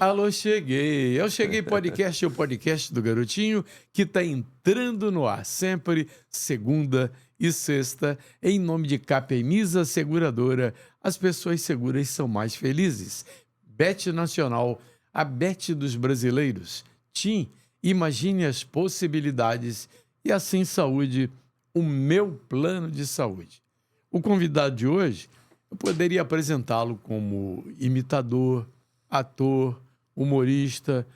Alô, cheguei. Eu cheguei podcast, é o podcast do Garotinho, que está entrando no ar sempre, segunda e sexta, em nome de Capemisa Seguradora. As pessoas seguras são mais felizes. Bet Nacional, a bet dos brasileiros. TIM, imagine as possibilidades. E Assim Saúde, o meu plano de saúde. O convidado de hoje, eu poderia apresentá-lo como imitador, ator, humorista,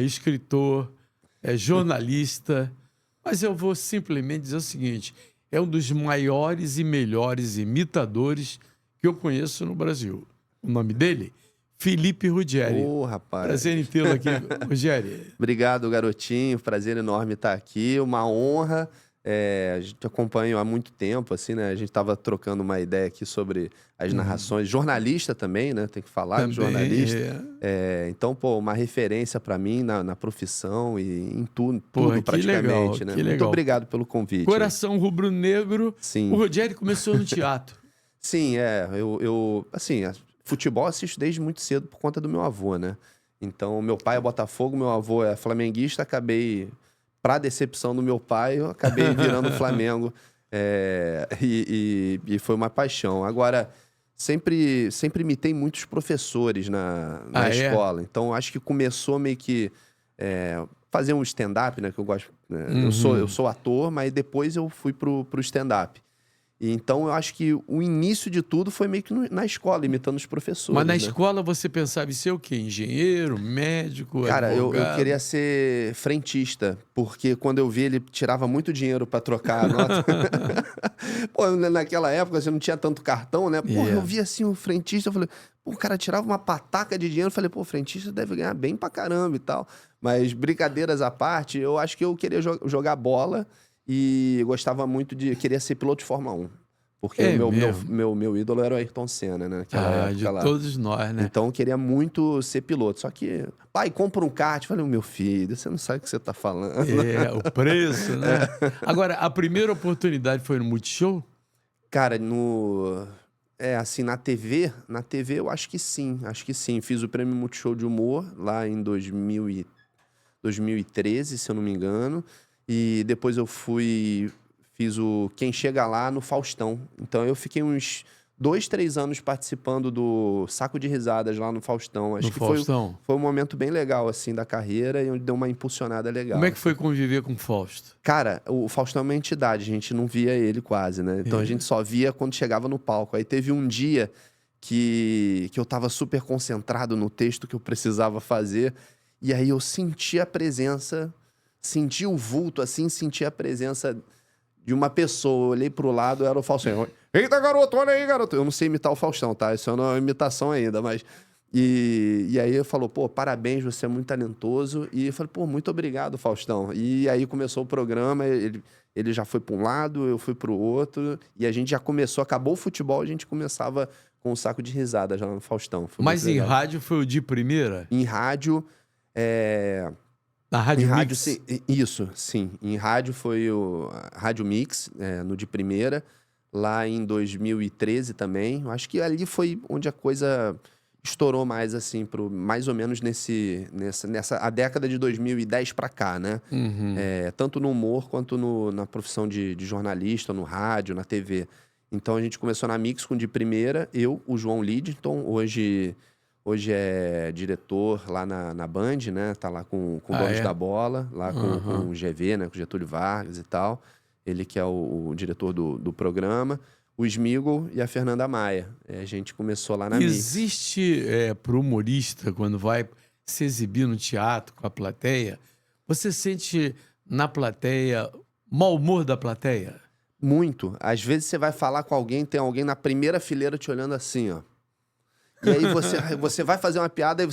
escritor, jornalista, mas eu vou simplesmente dizer o seguinte: é um dos maiores e melhores imitadores que eu conheço no Brasil. O nome dele? Felipe Ruggeri. Ô, rapaz. Prazer em tê-lo aqui, Ruggeri. Obrigado, Garotinho. Prazer enorme estar aqui. Uma honra. A gente acompanha há muito tempo, assim, né? A gente estava trocando uma ideia aqui sobre as narrações. Jornalista também, né? Tem que falar Também, de jornalista. Então, pô, uma referência para mim na profissão e em tudo praticamente, legal, né? Que muito legal. Obrigado pelo convite. Coração rubro-negro. Sim. O Ruggeri começou no teatro. Sim, assim, futebol assisto desde muito cedo por conta do meu avô, né? Então, meu pai é Botafogo, meu avô é flamenguista, pra decepção do meu pai, eu acabei virando Flamengo. E foi uma paixão. Agora, sempre imitei muitos professores na escola. Então, acho que começou meio que fazer um stand-up, né? Que eu gosto. Né? Eu sou ator, mas depois eu fui pro stand-up. E então, eu acho que o início de tudo foi meio que na escola, imitando os professores. Mas na né? escola você pensava em ser o quê? Engenheiro, médico, Cara, eu advogado? queria ser frentista, porque quando eu vi ele tirava muito dinheiro pra trocar a nota. Pô, naquela época você não tinha tanto cartão, né? Pô, eu vi assim o frentista, eu falei, pô, o cara tirava uma pataca de dinheiro, eu falei, pô, o frentista deve ganhar bem pra caramba e tal. Mas brincadeiras à parte, eu acho que eu queria jogar bola e gostava muito queria ser piloto de Fórmula 1. Porque o meu ídolo era o Ayrton Senna, né? Naquela época de lá. todos nós, né? Então eu queria muito ser piloto. Só que, pai, compra um kart. Eu falei, meu filho, você não sabe o que você tá falando. O preço, né? Agora, a primeira oportunidade foi no Multishow? Cara, assim, na TV eu acho que sim. Acho que sim. Fiz o Prêmio Multishow de Humor lá em 2013, se eu não me engano. E depois eu fiz o Quem Chega Lá no Faustão. Então eu fiquei uns 2, 3 anos participando do Saco de Risadas lá no Faustão. Acho que foi um momento bem legal, assim, da carreira e onde deu uma impulsionada legal. Como é que foi conviver com o Fausto? Cara, o Faustão é uma entidade, a gente não via ele quase, né? Então a gente só via quando chegava no palco. Aí teve um dia que eu tava super concentrado no texto que eu precisava fazer, e aí eu senti a presença, senti o vulto, assim, senti a presença de uma pessoa. Eu olhei pro lado, era o Faustão. Eita, garoto, olha aí, garoto. Eu não sei imitar o Faustão, tá? Isso não é uma imitação ainda, mas... E aí ele falou, pô, parabéns, você é muito talentoso. E eu falei, pô, muito obrigado, Faustão. E aí começou o programa, ele já foi para um lado, eu fui pro outro. E a gente já começou, acabou o futebol, a gente começava com um saco de risada já no Faustão. Foi Mas em rádio foi o de primeira? Em rádio... Na Rádio Mix? Sim, isso, sim. Em rádio foi o Rádio Mix, no de primeira. Lá em 2013 também. Eu acho que ali foi onde a coisa estourou mais, assim, mais ou menos a década de 2010 pra cá, né? Tanto no humor quanto na profissão de jornalista, no rádio, na TV. Então a gente começou na Mix com de primeira, eu, o João Lidington, hoje é diretor lá na Band, né? Tá lá com Donos da Bola, lá com o GV, né? Com o Getúlio Vargas e tal. Ele que é o diretor do programa. O Smigol e a Fernanda Maia. A gente começou lá na Mix. Existe, pro humorista, quando vai se exibir no teatro com a plateia, você sente na plateia mau humor da plateia? Muito. Às vezes você vai falar com alguém, tem alguém na primeira fileira te olhando assim, ó. E aí você vai fazer uma piada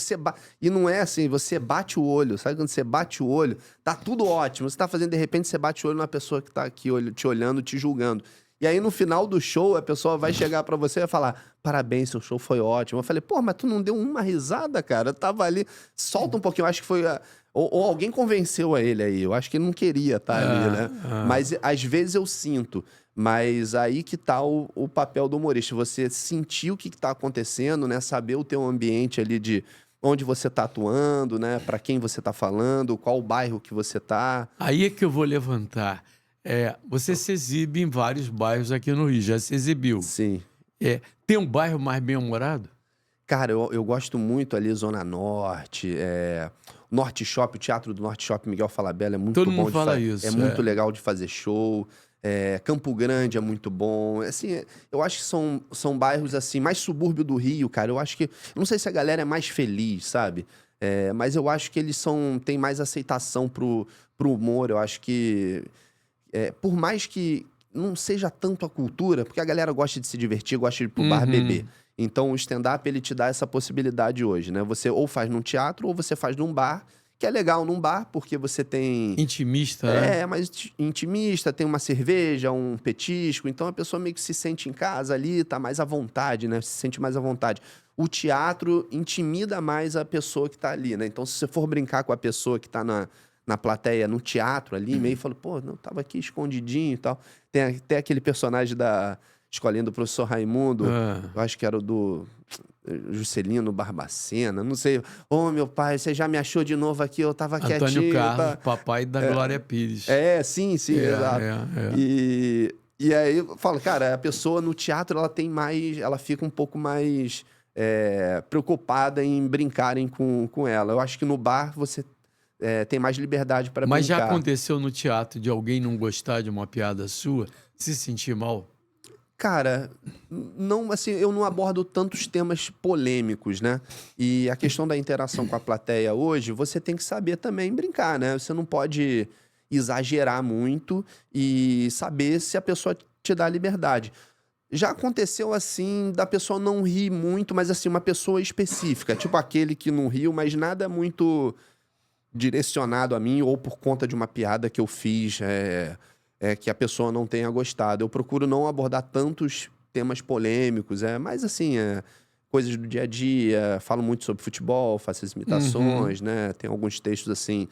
e não é assim, você bate o olho. Sabe quando você bate o olho? Tá tudo ótimo. Você tá fazendo, de repente, você bate o olho na pessoa que tá aqui te olhando, te julgando. E aí, no final do show, a pessoa vai chegar pra você e vai falar, parabéns, seu show foi ótimo. Eu falei, pô, mas tu não deu uma risada, cara? Eu tava ali, solta um pouquinho. Eu acho que foi... Ou alguém convenceu a ele aí. Eu acho que ele não queria estar ali, né? Mas, às vezes, eu sinto. Mas aí que tá o papel do humorista. Você sentir o que tá acontecendo, né? Saber o teu ambiente ali onde você está atuando, né? Para quem você está falando, qual o bairro que você está. Aí é que eu vou levantar. Você se exibe em vários bairros aqui no Rio, já se exibiu. Sim. Tem um bairro mais bem-humorado? Cara, eu gosto muito ali, Zona Norte, Norte Shop, o Teatro do Norte Shop Miguel Falabella é muito Todo bom mundo de fala fazer. isso. É muito legal de fazer show. Campo Grande é muito bom. Assim, eu acho que são bairros assim, mais subúrbio do Rio, cara. Eu acho que. Eu não sei se a galera é mais feliz, sabe? Mas eu acho que eles têm mais aceitação pro humor. Eu acho que. Por mais que não seja tanto a cultura, porque a galera gosta de se divertir, gosta de ir pro bar beber. Então, o stand-up, ele te dá essa possibilidade hoje, né? Você ou faz num teatro ou você faz num bar, que é legal num bar, porque você tem... Intimista, né? É, mais intimista, tem uma cerveja, um petisco, então a pessoa meio que se sente em casa ali, tá mais à vontade, né? Se sente mais à vontade. O teatro intimida mais a pessoa que tá ali, né? Então, se você for brincar com a pessoa que tá na plateia, no teatro ali, meio fala, pô, não, tava aqui escondidinho e tal. Tem até aquele personagem da escolinha do professor Raimundo, eu acho que era o do Juscelino Barbacena, não sei. Ô, meu pai, você já me achou de novo aqui, eu tava Antônio quietinho. Carlos, papai da Glória Pires. Sim, exato. E aí eu falo, cara, a pessoa no teatro, ela fica um pouco mais preocupada em brincarem com ela. Eu acho que no bar você tem mais liberdade para brincar. Mas já aconteceu no teatro de alguém não gostar de uma piada sua, se sentir mal? Cara, não, assim, eu não abordo tantos temas polêmicos, né? E a questão da interação com a plateia hoje, você tem que saber também brincar, né? Você não pode exagerar muito e saber se a pessoa te dá liberdade. Já aconteceu assim, da pessoa não rir muito, mas assim, uma pessoa específica, tipo aquele que não riu, mas nada muito direcionado a mim ou por conta de uma piada que eu fiz, que a pessoa não tenha gostado. Eu procuro não abordar tantos temas polêmicos, mas assim, coisas do dia a dia, falo muito sobre futebol, faço as imitações, né? Tem alguns textos assim,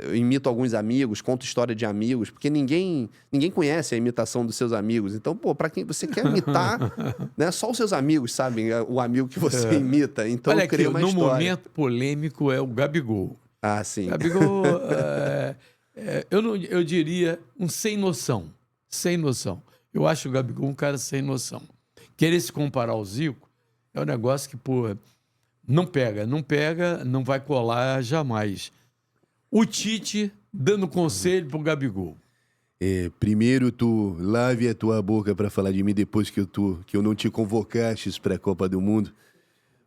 eu imito alguns amigos, conto história de amigos, porque ninguém conhece a imitação dos seus amigos. Então, pô, pra quem você quer imitar, né? Só os seus amigos sabem o amigo que você imita. Então, Olha eu criei aqui, uma no história. momento polêmico é o Gabigol. Ah, sim. Gabigol, eu diria um sem noção. Sem noção. Eu acho o Gabigol um cara sem noção. Querer se comparar ao Zico é um negócio que, pô, não pega, não vai colar jamais. O Tite dando conselho pro Gabigol. Primeiro tu lave a tua boca para falar de mim depois que eu não te convocastes para a Copa do Mundo.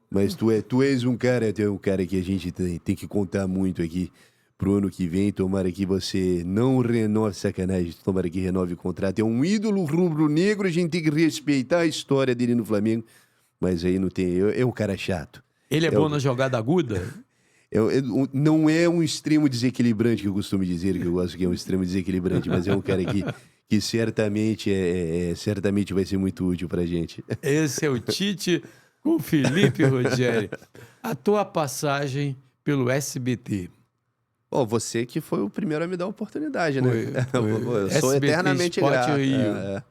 Mas tu és um cara que a gente tem que contar muito aqui pro ano que vem. Tomara que você não renove, sacanagem, tomara que renove o contrato. É um ídolo rubro-negro, a gente tem que respeitar a história dele no Flamengo. Mas aí não tem, é um cara chato. Ele é bom na jogada aguda? Não é um extremo desequilibrante, que eu costumo dizer, que eu gosto que é um extremo desequilibrante, mas é um cara que certamente certamente vai ser muito útil pra gente. Esse é o Tite com Felipe Rogério. A tua passagem pelo SBT. Pô, você que foi o primeiro a me dar a oportunidade, né? Foi. Eu sou SBT eternamente Sport grato. Rio.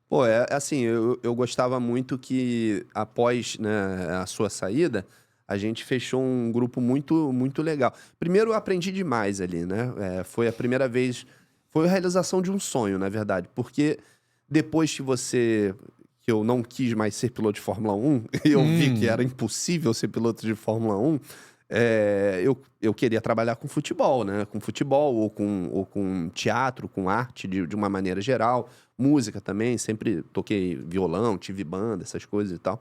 Pô, assim, eu gostava muito que após, né, a sua saída, a gente fechou um grupo muito, muito legal. Primeiro, eu aprendi demais ali, né? Foi a primeira vez... Foi a realização de um sonho, na verdade. Porque depois que eu não quis mais ser piloto de Fórmula 1, eu vi que era impossível ser piloto de Fórmula 1, eu queria trabalhar com futebol, né? Com futebol ou com teatro, com arte de uma maneira geral. Música também, sempre toquei violão, tive banda, essas coisas e tal.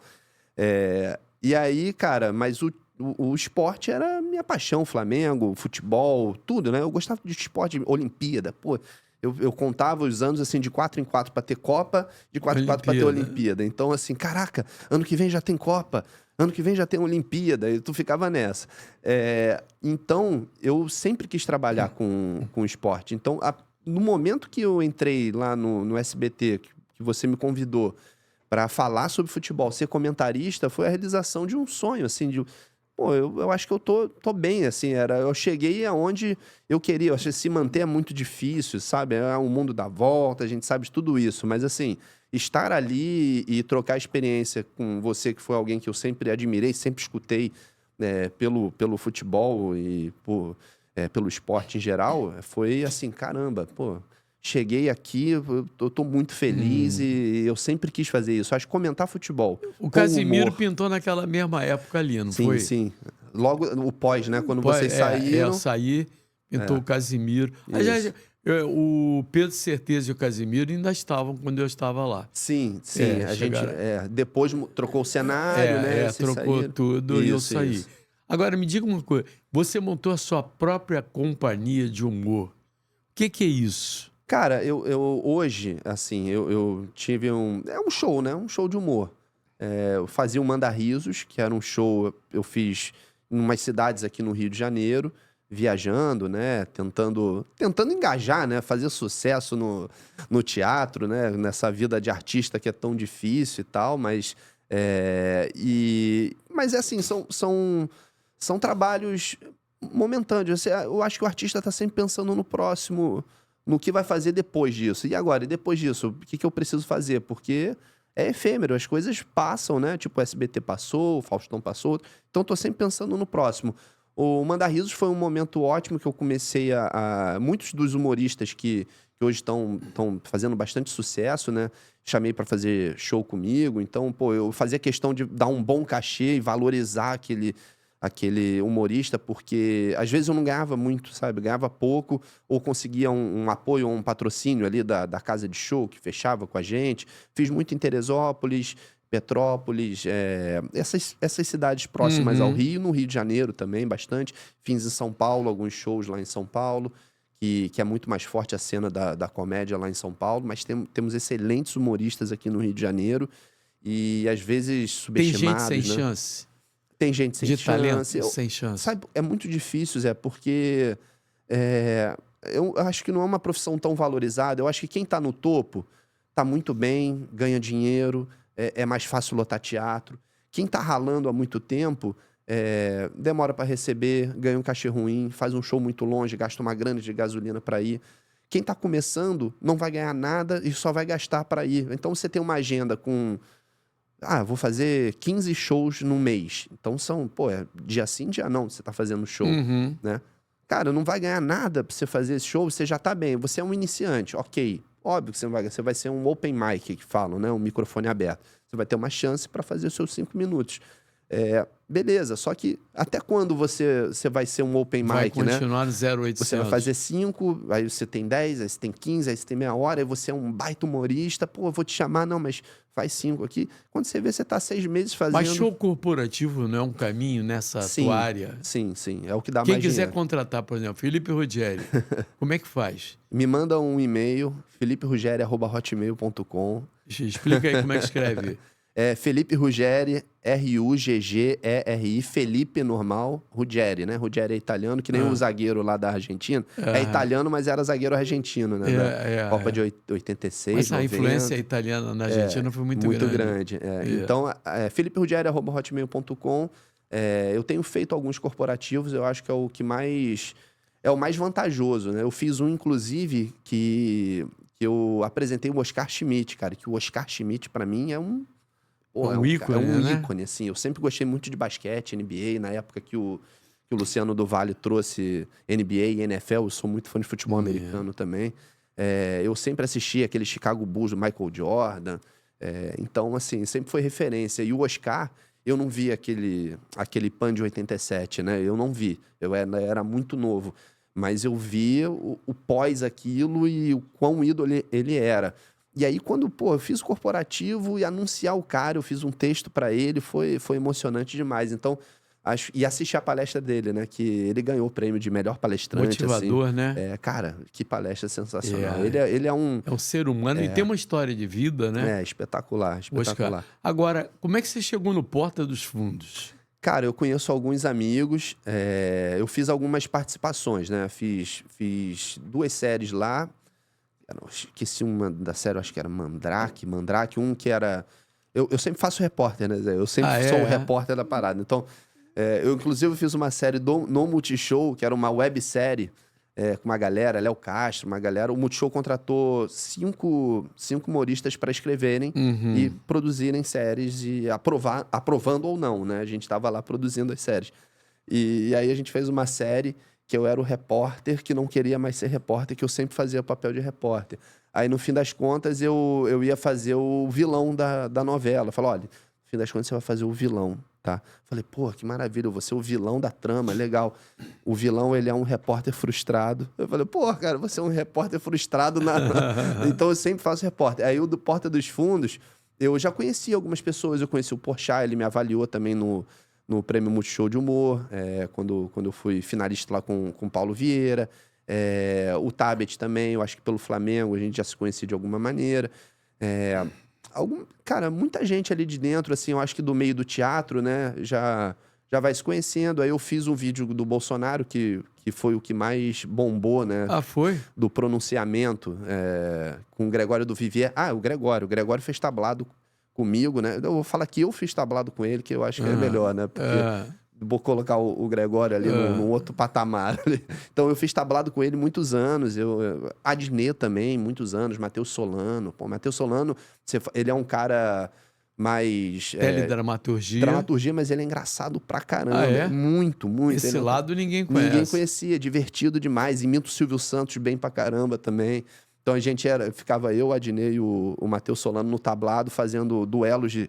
E aí, cara, mas o esporte era a minha paixão, Flamengo, futebol, tudo, né? Eu gostava de esporte, Olimpíada, pô. Eu contava os anos, assim, de 4 em 4 para ter Copa, de 4 em 4 para ter Olimpíada. Então, assim, caraca, ano que vem já tem Copa, ano que vem já tem Olimpíada, e tu ficava nessa. Então, eu sempre quis trabalhar com esporte. Então, no momento que eu entrei lá no SBT, que você me convidou para falar sobre futebol, ser comentarista, foi a realização de um sonho, assim, pô, eu acho que eu tô bem, assim, eu cheguei aonde eu queria. Eu acho que se manter é muito difícil, sabe? É um mundo da volta, a gente sabe de tudo isso, mas assim, estar ali e trocar experiência com você, que foi alguém que eu sempre admirei, sempre escutei, pelo futebol e pelo esporte em geral, foi assim, caramba, pô, cheguei aqui, eu tô muito feliz e eu sempre quis fazer isso. Acho que comentar futebol O com Casimiro humor. pintou naquela mesma época ali, não Sim, foi? sim. Logo o pós, né? Quando vocês saíram. Eu saí, pintou o Casimiro. Isso. O Pedro Certeza e o Casimiro ainda estavam quando eu estava lá. Sim. A gente chegaram. depois trocou o cenário, né? Vocês Trocou saíram. tudo e eu Isso, saí. isso. Agora, me diga uma coisa. Você montou a sua própria companhia de humor. O que é isso? Cara, eu hoje, assim, eu tive um show, né? Um show de humor. Eu fazia o Manda Risos, que era um show, eu fiz em umas cidades aqui no Rio de Janeiro, viajando, né? Tentando engajar, né? Fazer sucesso no teatro, né? Nessa vida de artista que é tão difícil e tal, mas mas é assim, são trabalhos momentâneos. Eu acho que o artista está sempre pensando no próximo, no que vai fazer depois disso. E agora, e depois disso, o que eu preciso fazer? Porque é efêmero, as coisas passam, né? Tipo, o SBT passou, o Faustão passou. Então, tô sempre pensando no próximo. O Manda Risos foi um momento ótimo que eu comecei muitos dos humoristas que hoje estão fazendo bastante sucesso, né? Chamei para fazer show comigo. Então, pô, eu fazia questão de dar um bom cachê e valorizar aquele humorista, porque às vezes eu não ganhava muito, sabe? Ganhava pouco, ou conseguia um apoio ou um patrocínio ali da casa de show que fechava com a gente. Fiz muito em Teresópolis, Petrópolis, essas cidades próximas ao Rio, no Rio de Janeiro também, bastante. Fiz em São Paulo, alguns shows lá em São Paulo, que é muito mais forte a cena da comédia lá em São Paulo, mas temos excelentes humoristas aqui no Rio de Janeiro, e às vezes subestimados, Tem gente sem né? chance. Tem gente sem De talento chance. sem chance. Sabe, é muito difícil, Zé, porque eu acho que não é uma profissão tão valorizada. Eu acho que quem tá no topo tá muito bem, ganha dinheiro, é mais fácil lotar teatro. Quem tá ralando há muito tempo, demora para receber, ganha um cachê ruim, faz um show muito longe, gasta uma grana de gasolina para ir. Quem tá começando não vai ganhar nada e só vai gastar para ir. Então você tem uma agenda com... vou fazer 15 shows no mês. Então dia sim, dia não, você tá fazendo show, né? Cara, não vai ganhar nada pra você fazer esse show, você já tá bem. Você é um iniciante, ok. Óbvio que você vai ser um open mic, que falam, né? Um microfone aberto. Você vai ter uma chance para fazer os seus 5 minutos. Beleza, só que até quando você vai ser um open Vai mic, né? continuar no 0800. Você vai fazer 5, aí você tem 10, aí você tem 15, aí você tem meia hora, aí você é um baita humorista, pô, eu vou te chamar, não, mas faz 5 aqui. Quando você vê, você tá 6 meses fazendo... Mas show corporativo não é um caminho nessa tua área? Sim, é o que dá Quem mais quiser dinheiro. contratar, por exemplo, Felipe Ruggeri, como é que faz? Me manda um e-mail, feliperugeri@hotmail.com. Explica aí como é que escreve. Felipe Ruggeri, Ruggeri, Felipe normal, Ruggeri, né? Ruggeri é italiano, que nem o zagueiro lá da Argentina. É italiano, mas era zagueiro argentino, né? Da Copa de 86, Mas 90. a influência italiana na Argentina foi muito grande. Então, feliperugeri@hotmail.com. Eu tenho feito alguns corporativos, eu acho que é o que mais... É o mais vantajoso, né? Eu fiz um, inclusive, que eu apresentei o Oscar Schmidt, cara. Que o Oscar Schmidt, pra mim, é um ícone, né? ícone, assim. Eu sempre gostei muito de basquete, NBA. Na época que o Luciano do Vale trouxe NBA e NFL, eu sou muito fã de futebol americano também. Eu sempre assisti aquele Chicago Bulls do Michael Jordan. Então, assim, sempre foi referência. E o Oscar, eu não vi aquele Pan de 87, né? Eu não vi. Eu era muito novo. Mas eu vi o pós aquilo e o quão ídolo ele era. E aí, quando, eu fiz o corporativo e anunciar o cara, eu fiz um texto para ele, foi emocionante demais. Então, e assistir a palestra dele, né? Que ele ganhou o prêmio de melhor palestrante. Motivador, assim. né? Cara, que palestra sensacional. Ele é um... É um ser humano e tem uma história de vida, né? Espetacular. Oscar. Agora, como é que você chegou no Porta dos Fundos? Cara, eu conheço alguns amigos, eu fiz algumas participações, né? Fiz 2 séries lá. Esqueci uma da série, acho que era Mandrake, um que era... Eu sempre faço repórter, né, Zé? Eu sempre sou o repórter da parada. Então, eu inclusive fiz uma série no Multishow, que era uma websérie, com uma galera, Léo Castro, uma galera. O Multishow contratou 5 humoristas para escreverem e produzirem séries, e aprovando ou não, né? A gente estava lá produzindo as séries. E aí a gente fez uma série que eu era o repórter que não queria mais ser repórter, que eu sempre fazia papel de repórter. Aí, no fim das contas, eu ia fazer o vilão da novela. Falei, olha, no fim das contas, você vai fazer o vilão, tá? Falei, pô, que maravilha, eu vou ser o vilão da trama, legal. O vilão, ele é um repórter frustrado. Eu falei, pô, cara, você é um repórter frustrado Então, eu sempre faço repórter. Aí, o do Porta dos Fundos, eu já conheci algumas pessoas. Eu conheci o Porchat, ele me avaliou também no Prêmio Multishow de Humor, quando eu fui finalista lá com o Paulo Vieira. O Tabet também, eu acho que pelo Flamengo, a gente já se conhecia de alguma maneira. Cara, muita gente ali de dentro, assim, eu acho que do meio do teatro, né, já vai se conhecendo. Aí eu fiz um vídeo do Bolsonaro, que foi o que mais bombou, né? Ah, foi? Do pronunciamento, com o Gregório do Vivier. Ah, o Gregório fez tablado comigo, né? Eu vou falar que eu fiz tablado com ele, que eu acho que é melhor, né? Porque vou colocar o Gregório ali num outro patamar. Então, eu fiz tablado com ele muitos anos. Adnet também, muitos anos. Matheus Solano. Pô, Matheus Solano, ele é um cara mais... Dramaturgia, mas ele é engraçado pra caramba. Ah, é? Muito, muito. Esse lado ninguém conhece. Ninguém conhecia, divertido demais. Imita o Silvio Santos bem pra caramba também. Então, ficava eu, o Adnet e o Matheus Solano no tablado, fazendo duelos de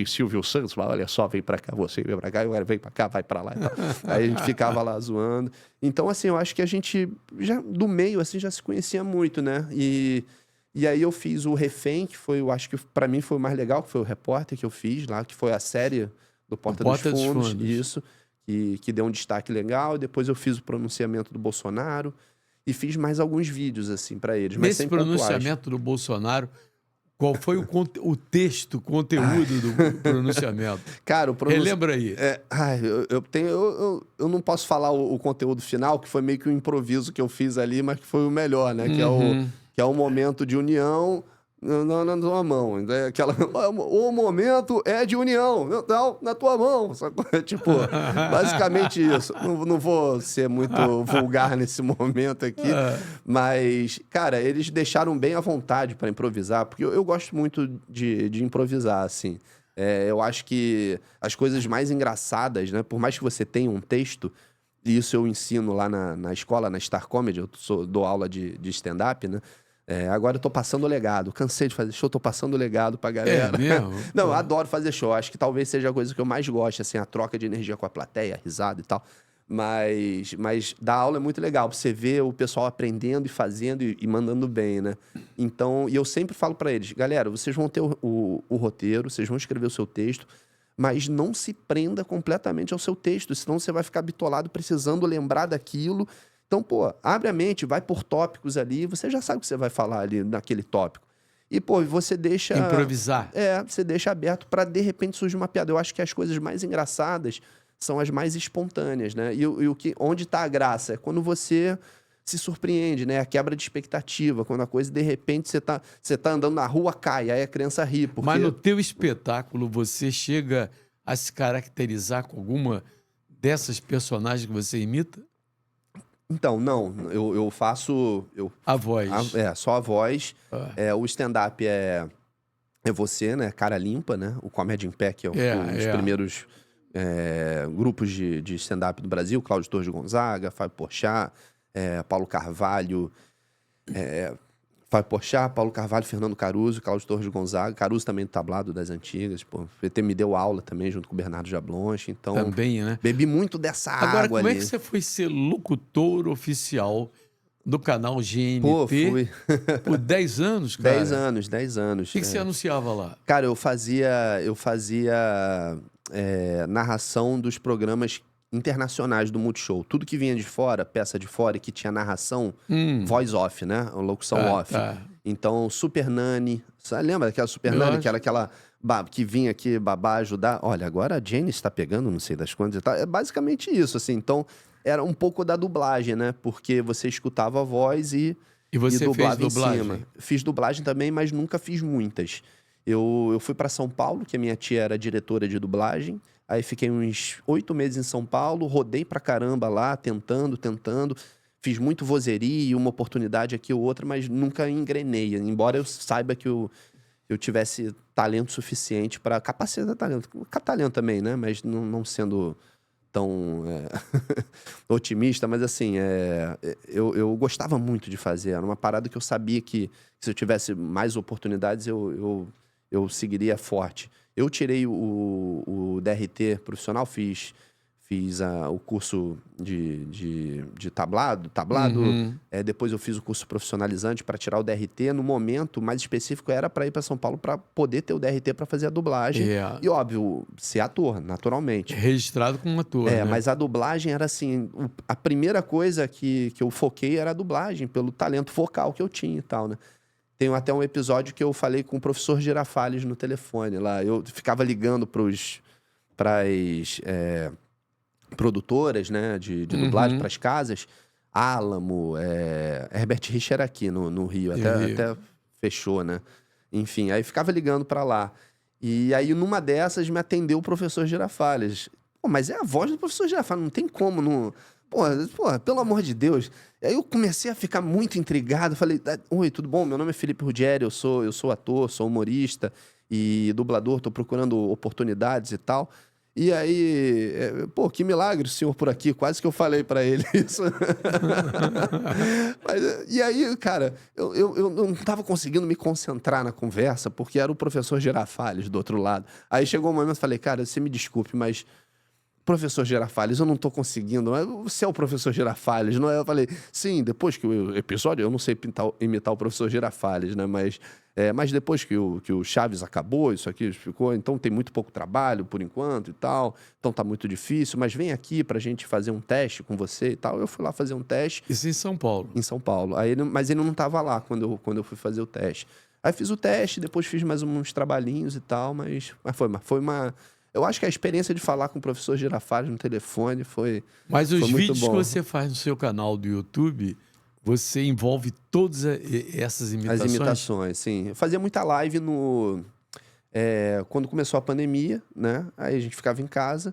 Silvio Santos. Olha só, vem pra cá, você vem pra cá, eu vem pra cá, vai pra lá. E tal. Aí a gente ficava lá zoando. Então, assim, eu acho que a gente, já do meio, assim, já se conhecia muito, né? E aí eu fiz o Refém, que foi, eu acho que pra mim foi o mais legal, que foi o repórter que eu fiz lá, que foi a série do Porta dos Fundos. Isso, que deu um destaque legal. Depois eu fiz o pronunciamento do Bolsonaro. E fiz mais alguns vídeos, assim, pra eles. Mas nesse pronunciamento do Bolsonaro, qual foi o texto, o conteúdo do pronunciamento? Cara, relembra aí. Eu não posso falar o conteúdo final, que foi meio que um improviso que eu fiz ali, mas que foi o melhor, né? Que é o momento de união na tua mão. O momento é de união, não, na tua mão. Tipo, basicamente isso. Não vou ser muito vulgar nesse momento aqui, mas, cara, eles deixaram bem à vontade para improvisar, porque eu gosto muito de improvisar, assim. Eu acho que as coisas mais engraçadas, né? Por mais que você tenha um texto, e isso eu ensino lá na escola, na Star Comedy, dou aula de stand-up, né? Agora eu tô passando o legado. Cansei de fazer show, tô passando o legado pra galera. É mesmo? Não, eu adoro fazer show. Acho que talvez seja a coisa que eu mais gosto, assim, a troca de energia com a plateia, a risada e tal. Mas dar aula é muito legal, pra você ver o pessoal aprendendo e fazendo e mandando bem, né? Então, e eu sempre falo pra eles, galera, vocês vão ter o roteiro, vocês vão escrever o seu texto, mas não se prenda completamente ao seu texto, senão você vai ficar bitolado precisando lembrar daquilo. Então, pô, abre a mente, vai por tópicos ali, você já sabe o que você vai falar ali naquele tópico. E, pô, você deixa... improvisar. Você deixa aberto pra, de repente, surgir uma piada. Eu acho que as coisas mais engraçadas são as mais espontâneas, né? E onde tá a graça? É quando você se surpreende, né? A quebra de expectativa, quando a coisa, de repente, você tá andando na rua, cai, aí a criança ri. Porque... Mas no teu espetáculo, você chega a se caracterizar com alguma dessas personagens que você imita? Então, não. Eu faço... A voz. Só a voz. O stand-up é você, né? Cara limpa, né? O Comédia em Pé, que é um dos primeiros grupos de stand-up do Brasil. Cláudio Torres de Gonzaga, Fábio Porchat, Paulo Carvalho... Fábio Porchat, Paulo Carvalho, Fernando Caruso, Cláudio Torres de Gonzaga. Caruso também do tablado das antigas. Pô, o PT me deu aula também, junto com o Bernardo Jablonche. Então, também, né? Bebi muito dessa água ali. Agora, como é que você foi ser locutor oficial do canal GNT? Pô, fui. Por 10 anos, cara? 10 anos. O que você anunciava lá? Cara, eu fazia narração dos programas internacionais do Multishow. Tudo que vinha de fora, peça de fora, e que tinha narração, voice off, né? Locução off. Tá. Então, Super Nani. Você lembra daquela Super Nani? Que era aquela que vinha aqui babá ajudar. Olha, agora a Jenny está pegando, não sei das quantas e tal. É basicamente isso, assim. Então, era um pouco da dublagem, né? Porque você escutava a voz e você dublava fez dublagem? Em cima. Fiz dublagem também, mas nunca fiz muitas. Eu fui para São Paulo, que a minha tia era diretora de dublagem. Aí fiquei uns 8 meses em São Paulo, rodei pra caramba lá, tentando. Fiz muito vozeria, uma oportunidade aqui ou outra, mas nunca engrenei. Embora eu saiba que eu tivesse talento suficiente para... Capacidade de talento. Talento também, né? Mas não sendo tão otimista, mas assim, eu gostava muito de fazer. Era uma parada que eu sabia que se eu tivesse mais oportunidades, eu seguiria forte. Eu tirei o DRT profissional, fiz o curso de tablado. Depois eu fiz o curso profissionalizante para tirar o DRT. No momento mais específico era para ir para São Paulo para poder ter o DRT para fazer a dublagem. E óbvio, ser ator, naturalmente. Registrado como ator, né? Mas a dublagem era assim, a primeira coisa que eu foquei era a dublagem, pelo talento vocal que eu tinha e tal, né? Tem até um episódio que eu falei com o professor Girafales no telefone lá. Eu ficava ligando para as produtoras, né, de dublagem, para as casas. Álamo, Herbert Richer aqui no Rio. Até fechou, né? Enfim, aí ficava ligando para lá. E aí, numa dessas, me atendeu o professor Girafales. Pô, mas é a voz do professor Girafales, não tem como não... Pô, pelo amor de Deus. Aí eu comecei a ficar muito intrigado. Falei, oi, tudo bom? Meu nome é Felipe Ruggeri, eu sou ator, sou humorista e dublador, tô procurando oportunidades e tal. E aí, que milagre o senhor por aqui. Quase que eu falei pra ele isso. E aí, cara, eu não tava conseguindo me concentrar na conversa, porque era o professor Girafales do outro lado. Aí chegou um momento que eu falei, cara, você me desculpe, mas... Professor Girafales, eu não tô conseguindo. Você é o professor Girafales, não é? Eu falei, sim, depois que o episódio, eu não sei imitar o professor Girafales, né? Mas depois que o Chaves acabou, isso aqui ficou, então tem muito pouco trabalho por enquanto e tal, então tá muito difícil, mas vem aqui pra gente fazer um teste com você e tal. Eu fui lá fazer um teste. Isso em São Paulo? Em São Paulo. Mas ele não tava lá quando eu fui fazer o teste. Aí fiz o teste, depois fiz mais uns trabalhinhos e tal, mas foi uma... Eu acho que a experiência de falar com o professor Girafales no telefone foi Mas os muito vídeos bom. que você faz no seu canal do YouTube, você envolve todas essas imitações? As imitações, sim. Eu fazia muita live quando começou a pandemia, né? Aí a gente ficava em casa.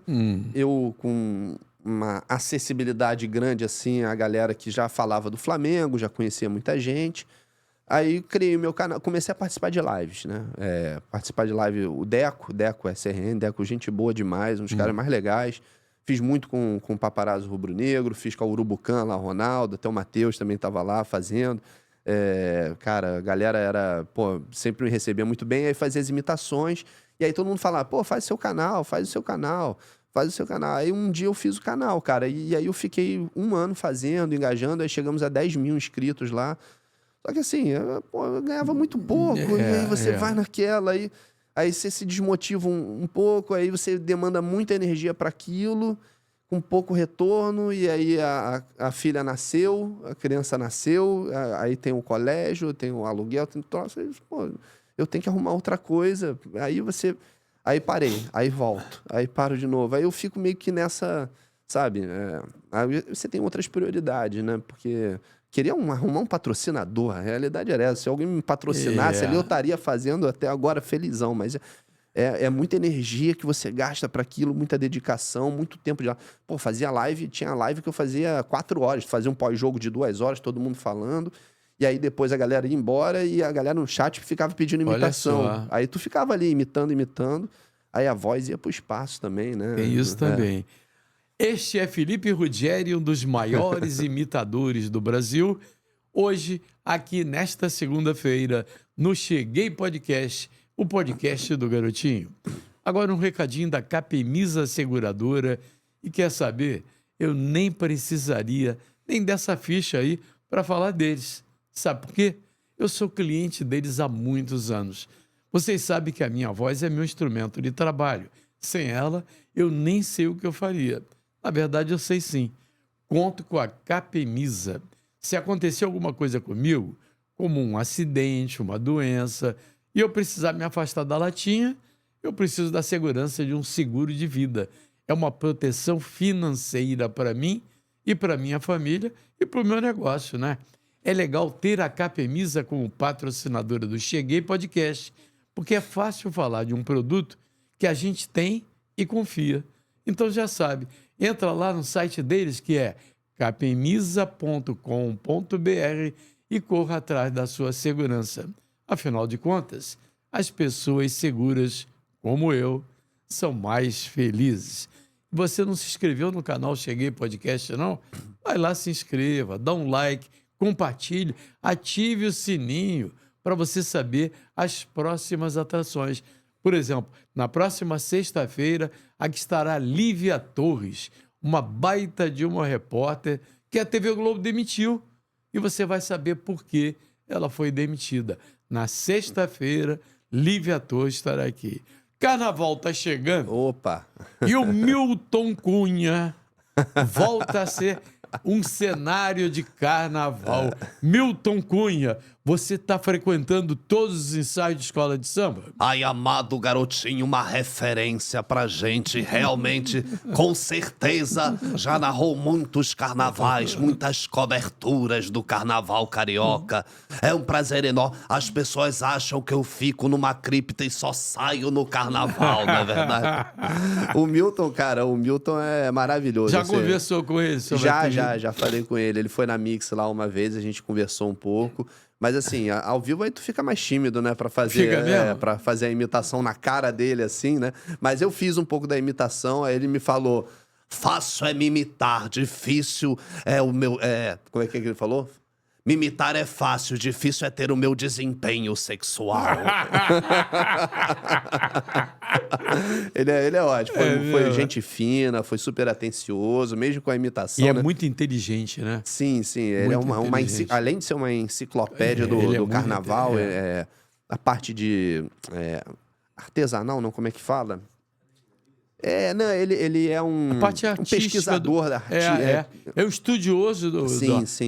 Eu, com uma acessibilidade grande, assim, a galera que já falava do Flamengo, já conhecia muita gente. Aí criei o meu canal, comecei a participar de lives, né? Participar de live, o Deco SRN, Deco, gente boa demais, um dos caras mais legais. Fiz muito com o Paparazzo Rubro-Negro, fiz com a Urubucan lá, o Ronaldo, até o Matheus também estava lá fazendo. Cara, a galera sempre me recebia muito bem, aí fazia as imitações, e aí todo mundo falava, faz o seu canal, faz o seu canal. Aí um dia eu fiz o canal, cara, e aí eu fiquei 1 ano fazendo, engajando, aí chegamos a 10 mil inscritos lá. Só que assim, eu ganhava muito pouco, e aí você vai naquela, aí você se desmotiva um pouco, aí você demanda muita energia para aquilo, com pouco retorno, e aí a filha nasceu, a criança nasceu, aí tem o colégio, tem o aluguel, tem troço, eu tenho que arrumar outra coisa. Aí parei, aí volto, aí paro de novo. Aí eu fico meio que nessa, sabe? Aí você tem outras prioridades, né? Porque... Queria arrumar um patrocinador, a realidade era essa. Se alguém me patrocinasse ali, eu estaria fazendo até agora felizão, mas é muita energia que você gasta para aquilo, muita dedicação, muito tempo de... fazia live, tinha live que eu fazia 4 horas, fazia um pós-jogo de 2 horas, todo mundo falando, e aí depois a galera ia embora e a galera no chat ficava pedindo imitação. Aí tu ficava ali imitando, aí a voz ia pro espaço também, né? Tem isso também. Este é Felipe Ruggeri, um dos maiores imitadores do Brasil. Hoje, aqui nesta segunda-feira, no Cheguei Podcast, o podcast do Garotinho. Agora um recadinho da Capemisa Seguradora. E quer saber? Eu nem precisaria nem dessa ficha aí para falar deles. Sabe por quê? Eu sou cliente deles há muitos anos. Vocês sabem que a minha voz é meu instrumento de trabalho. Sem ela, eu nem sei o que eu faria. Na verdade, eu sei sim. Conto com a Capemisa. Se acontecer alguma coisa comigo, como um acidente, uma doença, e eu precisar me afastar da latinha, eu preciso da segurança de um seguro de vida. É uma proteção financeira para mim e para minha família e para o meu negócio, né? É legal ter a Capemisa como patrocinadora do Cheguei Podcast, porque é fácil falar de um produto que a gente tem e confia. Então já sabe, entra lá no site deles, que é capemisa.com.br, e corra atrás da sua segurança. Afinal de contas, as pessoas seguras, como eu, são mais felizes. você não se inscreveu no canal Cheguei Podcast, não? Vai lá, se inscreva, dá um like, compartilhe, ative o sininho para você saber as próximas atrações. Por exemplo, na próxima sexta-feira, aqui estará Lívia Torres, uma baita de uma repórter que a TV Globo demitiu. E você vai saber por que ela foi demitida. Na sexta-feira, Lívia Torres estará aqui. Carnaval está chegando. Opa! E o Milton Cunha volta a ser um cenário de carnaval. Milton Cunha, você está frequentando todos os ensaios de escola de samba? Ai, amado garotinho, uma referência pra gente, realmente, com certeza, já narrou muitos carnavais, muitas coberturas do carnaval carioca. É um prazer enorme. As pessoas acham que eu fico numa cripta e só saio no carnaval, não é verdade? O Milton, cara, o Milton é maravilhoso. Já conversou com ele sobre Já falei com ele. Ele foi na Mix lá uma vez, a gente conversou um pouco. Mas assim, ao vivo aí tu fica mais tímido, né? Pra fazer, pra fazer a imitação na cara dele, assim, né? Mas eu fiz um pouco da imitação, aí ele me falou: fácil é me imitar, difícil é o meu... como é que ele falou? Me imitar é fácil, difícil é ter o meu desempenho sexual. Ele é ótimo, foi gente fina, foi super atencioso, mesmo com a imitação. E é né? muito inteligente, né? Sim, ele é além de ser uma enciclopédia do carnaval, a parte de artesanal, não, como é que fala? Não, ele é um pesquisador da arte. É um estudioso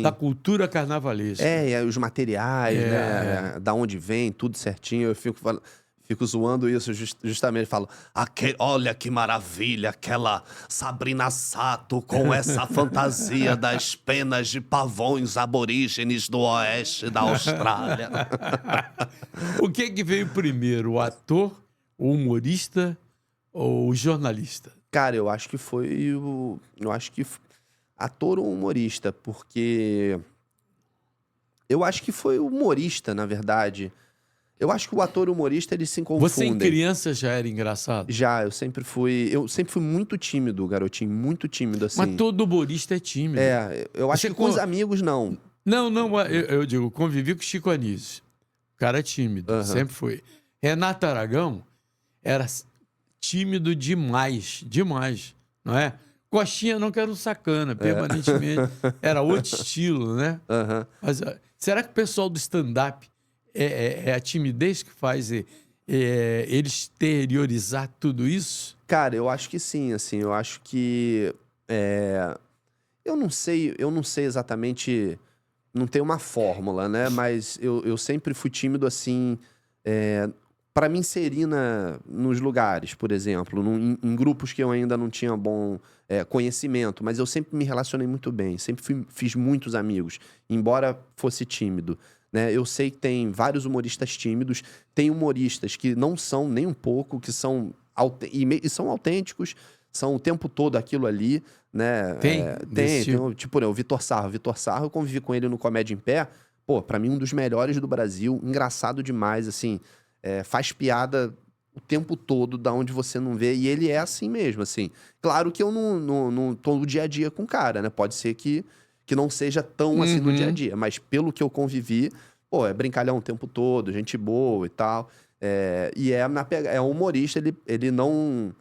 da cultura carnavalesca. Os materiais, né? Da onde vem, tudo certinho. Eu fico zoando isso justamente. Falo, olha que maravilha, aquela Sabrina Sato com essa fantasia das penas de pavões aborígenes do oeste da Austrália. O que veio primeiro, o ator, o humorista ou o jornalista? Cara, eu acho que foi ator ou humorista, porque eu acho que foi humorista, na verdade. Eu acho que o ator e o humorista, eles se confundem. Você em criança já era engraçado? Já, eu sempre fui muito tímido, garotinho, muito tímido, assim. Mas todo humorista é tímido. Eu acho que com os amigos, não. Não, eu digo, convivi com o Chico Anísio. O cara é tímido, sempre foi. Renato Aragão era tímido demais, não é? Coxinha não, que era um sacana, permanentemente. Era outro estilo, né? Mas será que o pessoal do stand-up é a timidez que faz ele exteriorizar tudo isso? Cara, eu acho que sim, assim, eu acho que... Eu não sei exatamente, não tem uma fórmula, né? Mas eu sempre fui tímido, assim... para me inserir nos lugares, por exemplo, em grupos que eu ainda não tinha bom conhecimento, mas eu sempre me relacionei muito bem, sempre fiz muitos amigos, embora fosse tímido, né? Eu sei que tem vários humoristas tímidos, tem humoristas que não são nem um pouco, que são, e são autênticos, são o tempo todo aquilo ali, né? Tem tipo, o Vitor Sarro. Vitor Sarro, eu convivi com ele no Comédia em Pé, pô, pra mim um dos melhores do Brasil, engraçado demais, assim... faz piada o tempo todo, da onde você não vê, e ele é assim mesmo, assim. Claro que eu não tô no dia a dia com o cara, né? Pode ser que não seja tão assim no dia a dia, mas pelo que eu convivi, pô, é brincalhão o tempo todo, gente boa e tal. É um humorista, ele não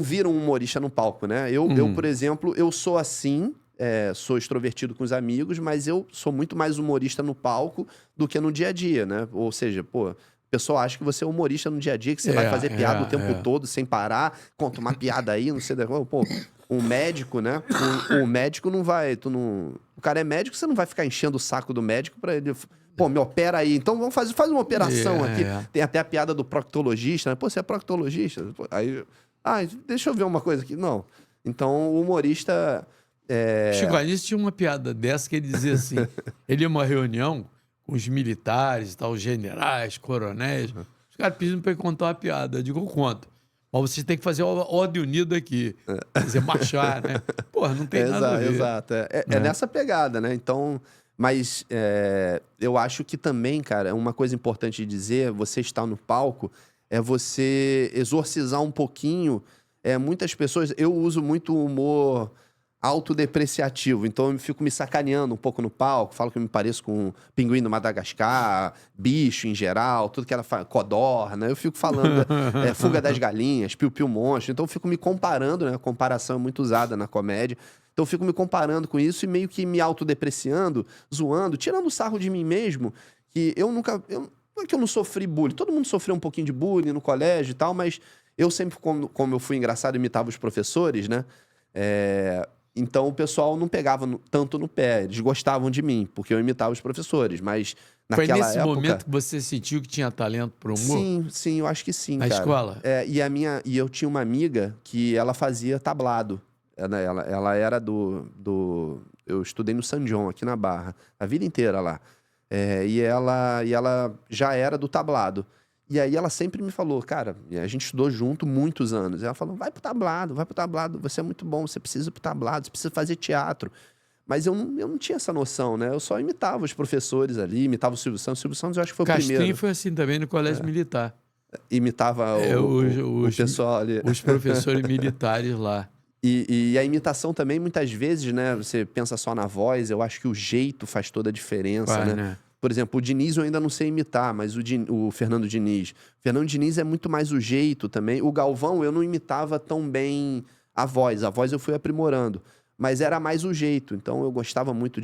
vira um humorista no palco, né? Eu, por exemplo, eu sou assim... sou extrovertido com os amigos, mas eu sou muito mais humorista no palco do que no dia a dia, né? Ou seja, pô, o pessoal acha que você é humorista no dia a dia, que você vai fazer piada o tempo todo, sem parar, conta uma piada aí, não sei... Pô, um médico, né? Um médico não vai... O cara é médico, você não vai ficar enchendo o saco do médico pra ele... Pô, me opera aí. Então vamos faz uma operação aqui. Tem até a piada do proctologista, né? Pô, você é proctologista? Aí... deixa eu ver uma coisa aqui. Não. Então, o humorista... Chico Anísio tinha uma piada dessa que ele dizia assim, ele ia uma reunião com os militares, tal, os generais, coronéis, os caras pedindo para ele contar uma piada. Eu digo, eu conto. Mas vocês têm que fazer a ordem unida aqui. Quer dizer, marchar, né? Porra, não tem nada a ver. Exato. É nessa pegada, né? Então, mas eu acho que também, cara, uma coisa importante de dizer, você estar no palco, é você exorcizar um pouquinho muitas pessoas... Eu uso muito humor autodepreciativo, então eu fico me sacaneando um pouco no palco, falo que eu me pareço com um pinguim do Madagascar, bicho em geral, tudo que ela faz, codorna, eu fico falando fuga das galinhas, piu-piu monstro, então eu fico me comparando, né? A comparação é muito usada na comédia, então eu fico me comparando com isso e meio que me autodepreciando, zoando, tirando sarro de mim mesmo, que eu nunca... não é que eu não sofri bullying, todo mundo sofreu um pouquinho de bullying no colégio e tal, mas eu sempre, como eu fui engraçado, imitava os professores, né? Então o pessoal não pegava tanto no pé, eles gostavam de mim, porque eu imitava os professores, mas naquela época... Foi nesse momento que você sentiu que tinha talento para o humor? Sim, eu acho que sim, Na cara. escola? E eu tinha uma amiga que ela fazia tablado. Ela era eu estudei no San John, aqui na Barra, a vida inteira lá. E ela já era do tablado. E aí ela sempre me falou, cara, a gente estudou junto muitos anos. E ela falou, vai pro tablado, você é muito bom, você precisa ir pro tablado, você precisa fazer teatro. Mas eu não tinha essa noção, né? Eu só imitava os professores ali, imitava o Silvio Santos. O Silvio Santos eu acho que foi o primeiro. Castrinho foi assim também no colégio militar. Imitava o pessoal ali. Os professores militares lá. E a imitação também, muitas vezes, né? Você pensa só na voz, eu acho que o jeito faz toda a diferença, né? Por exemplo, o Diniz eu ainda não sei imitar, mas o Fernando Diniz. O Fernando Diniz é muito mais o jeito também. O Galvão eu não imitava tão bem a voz. A voz eu fui aprimorando. Mas era mais o jeito. Então eu gostava muito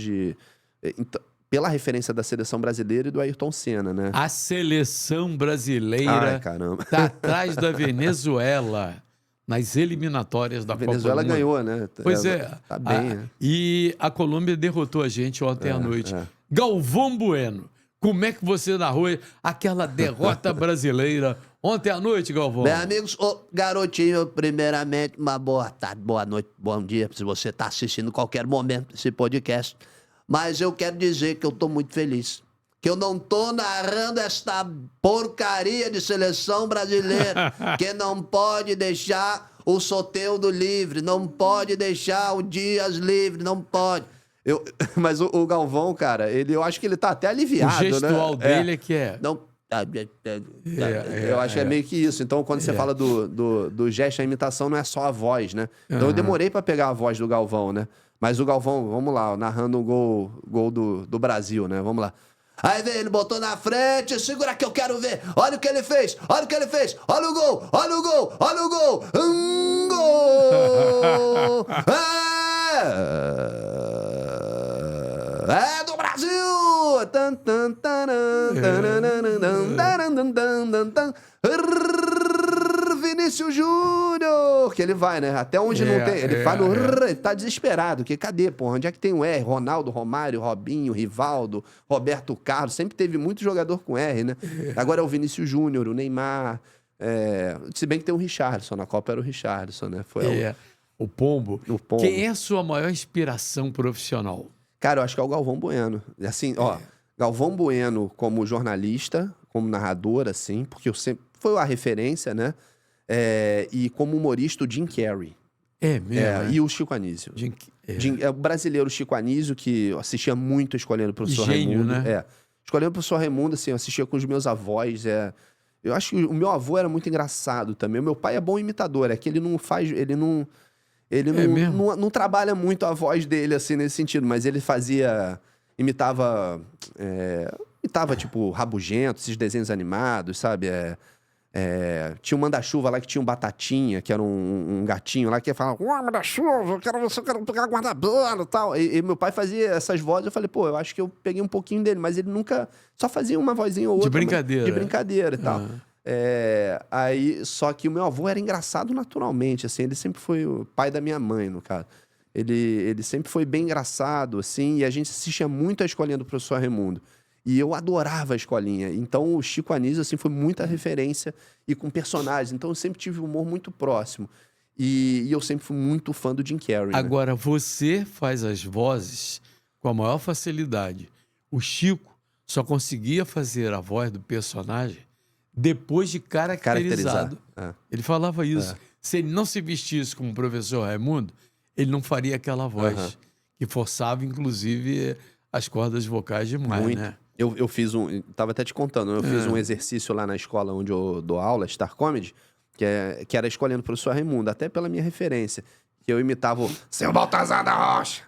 pela referência da seleção brasileira e do Ayrton Senna, né? A seleção brasileira tá atrás da Venezuela nas eliminatórias da Copa do Mundo. A Venezuela ganhou, né? Pois Tá bem, né? E a Colômbia derrotou a gente ontem à noite. Galvão Bueno, como é que você narrou aquela derrota brasileira ontem à noite, Galvão? Bem, amigos, garotinho, primeiramente, uma boa tarde, boa noite, bom dia, se você está assistindo qualquer momento esse podcast. Mas eu quero dizer que eu estou muito feliz. Que eu não tô narrando esta porcaria de seleção brasileira, que não pode deixar o Soteldo livre, não pode deixar o Dias livre, não pode. Mas o Galvão, cara, eu acho que ele tá até aliviado, né? O gestual dele é que é. Não, eu acho que é meio que isso. Então, quando você fala do gesto, a imitação não é só a voz, né? Então, eu demorei pra pegar a voz do Galvão, né? Mas o Galvão, vamos lá, narrando o gol do Brasil, né? Vamos lá. Aí vem, ele botou na frente, segura que eu quero ver. Olha o que ele fez, olha o que ele fez. Olha o gol, olha o gol, olha o gol. Gol! É do Brasil! Vinícius Júnior! Que ele vai, né? Até onde não tem. Ele vai no... Ele tá desesperado. Que cadê, porra? Onde é que tem o R? Ronaldo, Romário, Robinho, Rivaldo, Roberto Carlos. Sempre teve muito jogador com R, né? Agora é o Vinícius Júnior, o Neymar. Se bem que tem o Richarlison. Na Copa era o Richarlison, né? O Pombo. O Pombo. Quem é a sua maior inspiração profissional? Cara, eu acho que é o Galvão Bueno. Assim, Galvão Bueno como jornalista, como narrador, assim, porque eu sempre... Foi a referência, né? E como humorista, o Jim Carrey. É mesmo? E o Chico Anísio. O brasileiro Chico Anísio, que eu assistia muito Escolhendo o Professor Gênio, Raimundo. né? Escolhendo o Professor Raimundo, assim, eu assistia com os meus avós. Eu acho que o meu avô era muito engraçado também. O meu pai é bom imitador, é que ele não faz... Ele não trabalha muito a voz dele, assim, nesse sentido, mas ele imitava, tipo, Rabugento, esses desenhos animados, sabe? Tinha um Manda-Chuva lá que tinha um Batatinha, que era um gatinho lá, que ia falar, Manda-Chuva, eu quero pegar guarda-pano e tal. E meu pai fazia essas vozes, eu falei, pô, eu acho que eu peguei um pouquinho dele, mas ele nunca... Só fazia uma vozinha ou outra. De brincadeira e tal. Só que o meu avô era engraçado naturalmente, assim, ele sempre foi o pai da minha mãe, no caso. Ele sempre foi bem engraçado, assim, e a gente assistia muito a Escolinha do Professor Raimundo. E eu adorava a Escolinha. Então, o Chico Anísio, assim, foi muita referência e com personagens. Então, eu sempre tive um humor muito próximo. E eu sempre fui muito fã do Jim Carrey. Agora, você faz as vozes com a maior facilidade. O Chico só conseguia fazer a voz do personagem depois de caracterizado. Ele falava isso. Se ele não se vestisse como o professor Raimundo, ele não faria aquela voz que forçava, inclusive, as cordas vocais demais, muito. Né? Eu fiz tava até te contando, eu fiz um exercício lá na escola onde eu dou aula, Star Comedy, que era Escolhendo o Professor Raimundo, até pela minha referência. Que eu imitava o seu Baltazar da Rocha,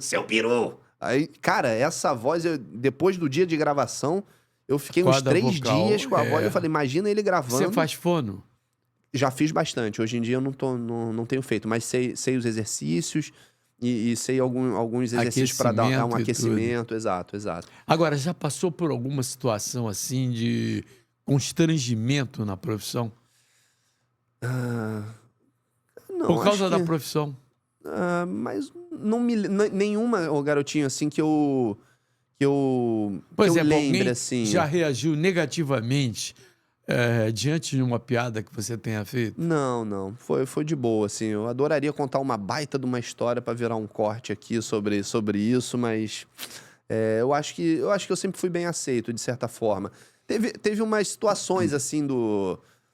seu peru. Aí, cara, essa voz, depois do dia de gravação, eu fiquei uns Corda 3 vocal, dias com a voz. Eu falei, imagina ele gravando. Você faz fono? Já fiz bastante. Hoje em dia eu não tenho feito, mas sei os exercícios e sei alguns exercícios para dar um Aquecimento e aquecimento. Exato. Agora, já passou por alguma situação assim de constrangimento na profissão? Não, Por causa acho da que- profissão? mas nenhuma, ô garotinho, assim, que eu Por que eu exemplo, lembre, alguém assim. já reagiu negativamente diante de uma piada que você tenha feito? Não. Foi de boa, assim. Eu adoraria contar uma baita de uma história para virar um corte aqui sobre isso, mas eu acho que eu sempre fui bem aceito, de certa forma. Teve umas situações, assim,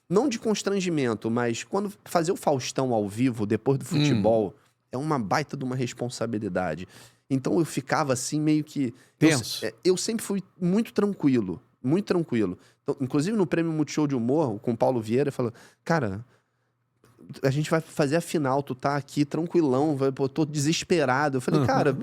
não de constrangimento, mas quando fazer o Faustão ao vivo, depois do futebol, é uma baita de uma responsabilidade. Então eu ficava assim, meio que... Tenso. Eu sempre fui muito tranquilo, muito tranquilo. Então, inclusive no Prêmio Multishow de Humor, com o Paulo Vieira, falou, cara, a gente vai fazer a final, tu tá aqui tranquilão, eu tô desesperado. Eu falei, cara,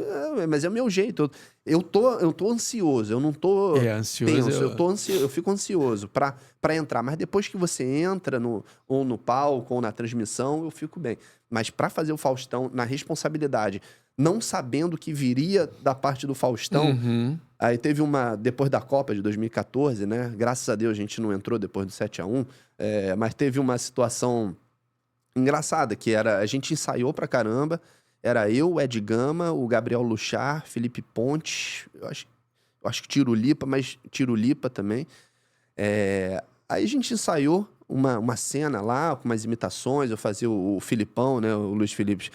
mas é o meu jeito. Eu tô ansioso, eu não tô Ansioso. tenso, eu fico ansioso pra entrar. Mas depois que você entra ou no palco ou na transmissão, eu fico bem. Mas pra fazer o Faustão, na responsabilidade, não sabendo que viria da parte do Faustão, aí teve depois da Copa de 2014, né? Graças a Deus a gente não entrou depois do 7-1, mas teve uma situação engraçada, que era, a gente ensaiou pra caramba, era eu, o Ed Gama, o Gabriel Luchar, Felipe Pontes, eu acho que Tirulipa também. Aí a gente ensaiou uma cena lá, com umas imitações, eu fazia o Filipão, né, o Luiz Felipe.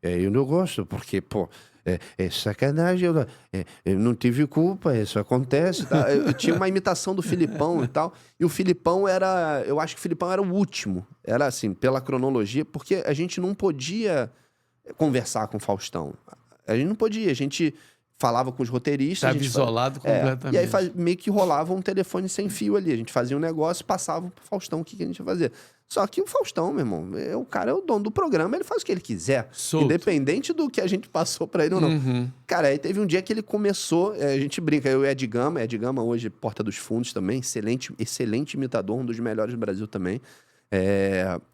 Eu não gosto, porque, pô, é sacanagem, eu não tive culpa, isso acontece. Tá? Eu tinha uma imitação do Filipão e tal, e o Filipão eu acho que o Filipão era o último, era assim, pela cronologia, porque a gente não podia conversar com o Faustão. A gente não podia, a gente falava com os roteiristas. Estava isolado completamente. E aí meio que rolava um telefone sem fio ali. A gente fazia um negócio, passava pro Faustão o que a gente ia fazer. Só que o Faustão, meu irmão, o cara é o dono do programa, ele faz o que ele quiser. Solto. Independente do que a gente passou pra ele ou não. Cara, aí teve um dia que ele começou, a gente brinca, eu e Ed Gama hoje Porta dos Fundos também, excelente imitador, um dos melhores do Brasil também.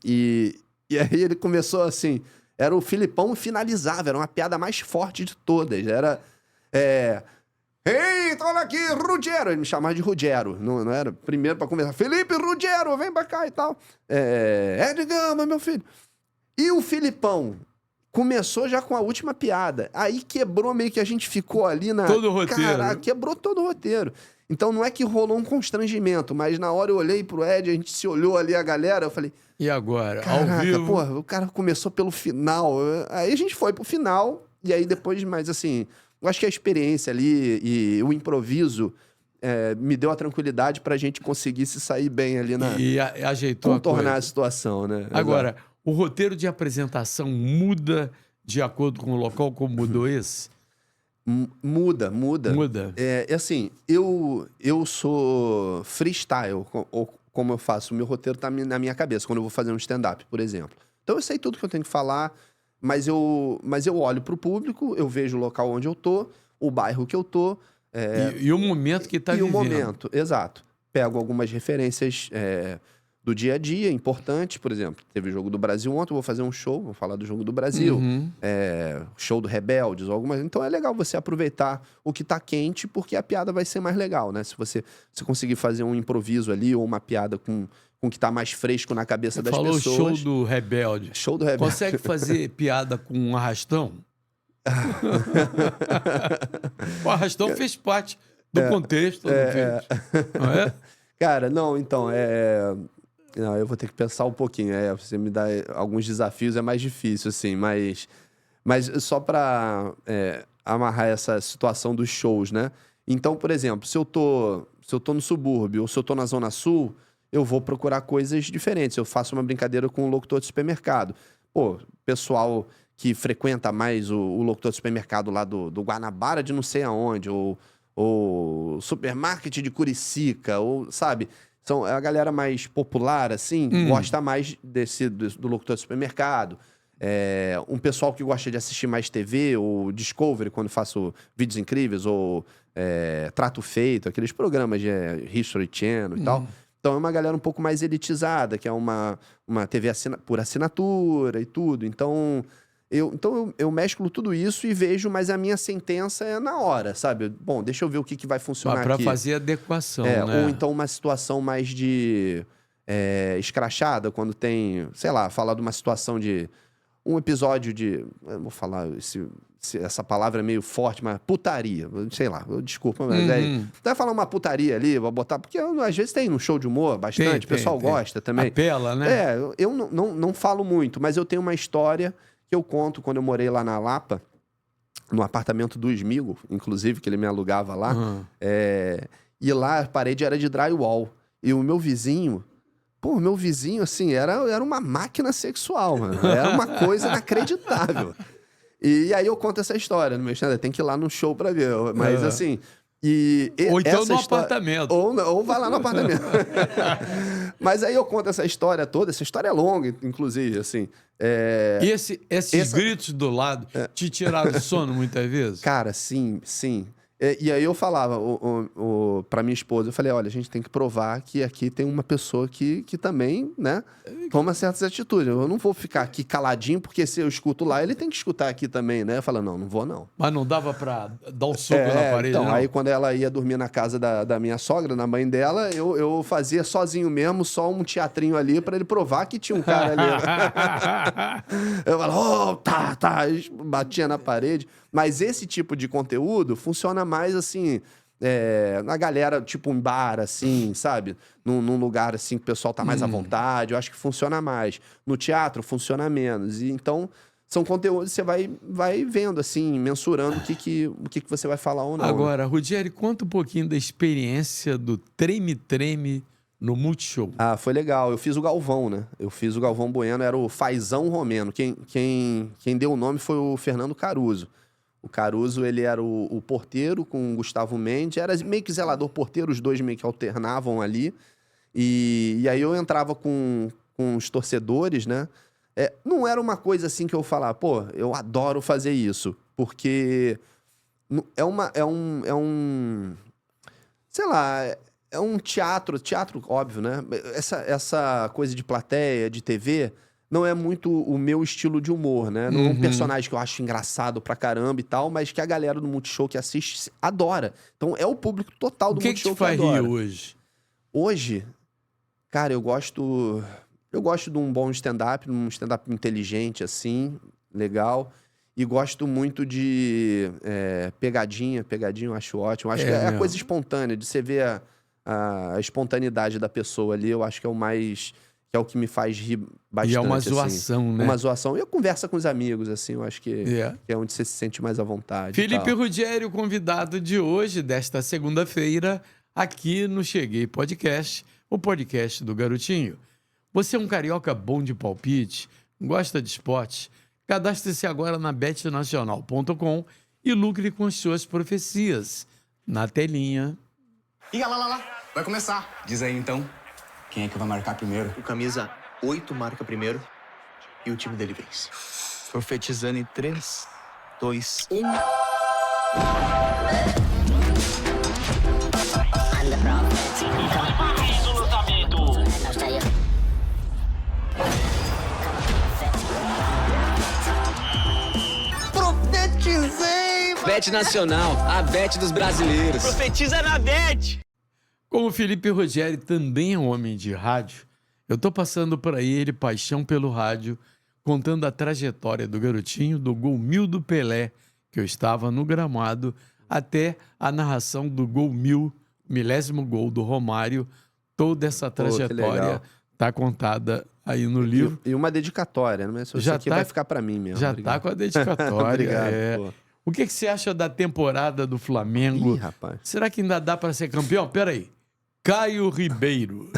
E aí ele começou assim, era o Filipão finalizava, era uma piada mais forte de todas, era... Ei, olha aqui, Ruggero. Ele me chamava de Ruggero, não era primeiro pra conversar. Felipe Ruggero, vem pra cá e tal. Ed Gama, meu filho. E o Filipão começou já com a última piada. Aí quebrou meio que a gente ficou ali na... Todo o roteiro. Caraca, quebrou todo o roteiro. Então não é que rolou um constrangimento, mas na hora eu olhei pro Ed, a gente se olhou ali, a galera, eu falei... E agora? Caraca, Ao vivo? porra, o cara começou pelo final. Aí a gente foi pro final, e aí depois, mas assim... Eu acho que a experiência ali e o improviso me deu a tranquilidade pra gente conseguir se sair bem ali na... E ajeitou contornar a a coisa. situação, né? Agora, o roteiro de apresentação muda de acordo com o local, como mudou esse? Muda. Muda. Assim, eu sou freestyle, ou como eu faço, o meu roteiro tá na minha cabeça, quando eu vou fazer um stand-up, por exemplo. Então eu sei tudo que eu tenho que falar, mas eu olho pro público, eu vejo o local onde eu tô, o bairro que eu tô. E o momento que tá E vivendo. o momento, exato. Pego algumas referências do dia a dia, importantes. Por exemplo, teve o Jogo do Brasil ontem, eu vou fazer um show, vou falar do Jogo do Brasil. Show do Rebeldes, ou algumas... Então é legal você aproveitar o que tá quente, porque a piada vai ser mais legal, né? Se você conseguir fazer um improviso ali, ou uma piada com o que tá mais fresco na cabeça das Falou pessoas. show do Rebelde. Show do Rebelde. Consegue fazer piada com um arrastão? O arrastão fez parte do contexto, não fez? Não é? Cara, não, então, Não, eu vou ter que pensar um pouquinho. Você me dá alguns desafios, é mais difícil, assim, mas só pra amarrar essa situação dos shows, né? Então, por exemplo, se eu tô no subúrbio ou se eu tô na Zona Sul, eu vou procurar coisas diferentes. Eu faço uma brincadeira com o locutor de supermercado. Pô, pessoal que frequenta mais o locutor de supermercado lá do Guanabara de não sei aonde, ou supermarket de Curicica, ou, sabe? a galera mais popular, assim, gosta mais do locutor de supermercado. Um pessoal que gosta de assistir mais TV, ou Discovery, quando faço vídeos incríveis, ou Trato Feito, aqueles programas de History Channel e tal. Então é uma galera um pouco mais elitizada, que é uma TV por assinatura e tudo. Então eu mesclo tudo isso e vejo, mas a minha sentença é na hora, sabe? Bom, deixa eu ver o que vai funcionar pra aqui. fazer adequação, né? Ou então uma situação mais de escrachada, quando tem, sei lá, falar de uma situação de... Um episódio de... Eu vou falar essa palavra é meio forte, mas putaria. Sei lá, desculpa, mas vai falar uma putaria ali, vou botar... Porque às vezes tem no show de humor bastante, o pessoal gosta também. Apela, né? Eu não falo muito, mas eu tenho uma história que eu conto quando eu morei lá na Lapa, no apartamento do Smigo, inclusive, que ele me alugava lá. E lá a parede era de drywall. E o meu vizinho... Pô, meu vizinho, assim, era uma máquina sexual, mano. Era uma coisa inacreditável. E aí eu conto essa história no meu stand-up. Tem que ir lá no show pra ver. Mas, assim... Ou então no apartamento. Ou vai lá no apartamento. Mas aí eu conto essa história toda. Essa história é longa, inclusive, assim. E esses gritos do lado te tiraram do sono muitas vezes? Cara, sim. E aí eu falava pra minha esposa, eu falei, olha, a gente tem que provar que aqui tem uma pessoa que também, né, toma certas atitudes. Eu não vou ficar aqui caladinho, porque se eu escuto lá, ele tem que escutar aqui também, né? Eu falo, não vou não. Mas não dava pra dar um soco na parede, então, não? aí quando ela ia dormir na casa da minha sogra, na mãe dela, eu fazia sozinho mesmo, só um teatrinho ali pra ele provar que tinha um cara ali. Eu falava, batia na parede. Mas esse tipo de conteúdo funciona mais, assim, na galera, tipo um bar, assim, sabe? Num lugar, assim, que o pessoal tá mais à vontade. Eu acho que funciona mais. No teatro, funciona menos. E então, são conteúdos que você vai vendo, assim, mensurando o que você vai falar ou não. Agora, Ruggeri, conta um pouquinho da experiência do Treme-Treme no Multishow. Foi legal. Eu fiz o Galvão, né? Eu fiz o Galvão Bueno, era o Fazão Romeno. Quem deu o nome foi o Fernando Caruso. O Caruso, ele era o porteiro com o Gustavo Mendes. Era meio que zelador porteiro, os dois meio que alternavam ali. E aí eu entrava com os torcedores, né? Não era uma coisa assim que eu falava, pô, eu adoro fazer isso. Porque sei lá, é um teatro, óbvio, né? Essa coisa de plateia, de TV... não é muito o meu estilo de humor, né? Não é um personagem que eu acho engraçado pra caramba e tal, mas que a galera do Multishow que assiste adora. Então é o público total do Multishow que adora. O que te faz rir hoje? Hoje, cara, eu gosto de um bom stand-up, um stand-up inteligente, assim, legal. E gosto muito de pegadinha eu acho ótimo. Acho que é a coisa espontânea, de você ver a espontaneidade da pessoa ali, eu acho que é o mais... que é o que me faz rir bastante. E é uma zoação, assim. né? Uma zoação. E eu converso com os amigos, assim, eu acho que é onde você se sente mais à vontade. Felipe Ruggeri, o convidado de hoje, desta segunda-feira, aqui no Cheguei Podcast, o podcast do Garotinho. Você é um carioca bom de palpite, gosta de esporte? Cadastre-se agora na betnacional.com e lucre com as suas profecias. Na telinha. Ih, lá. Vai começar. Diz aí, então. Quem é que vai marcar primeiro? O camisa 8 marca primeiro e o time dele vence. Profetizando em 3, 2, 1. Profetizei! Bet Nacional, a bet dos brasileiros. Profetiza na bet! Como o Felipe Ruggeri também é um homem de rádio, eu tô passando para ele paixão pelo rádio, contando a trajetória do Garotinho, do gol 1000 do Pelé, que eu estava no gramado, até a narração do gol 1000, milésimo gol do Romário. Toda essa trajetória tá contada aí no livro. E uma dedicatória, né? Isso aqui vai ficar para mim mesmo. Já tá com a dedicatória. Obrigado, O que você acha da temporada do Flamengo? Ih, rapaz. Será que ainda dá para ser campeão? Peraí. Caio Ribeiro.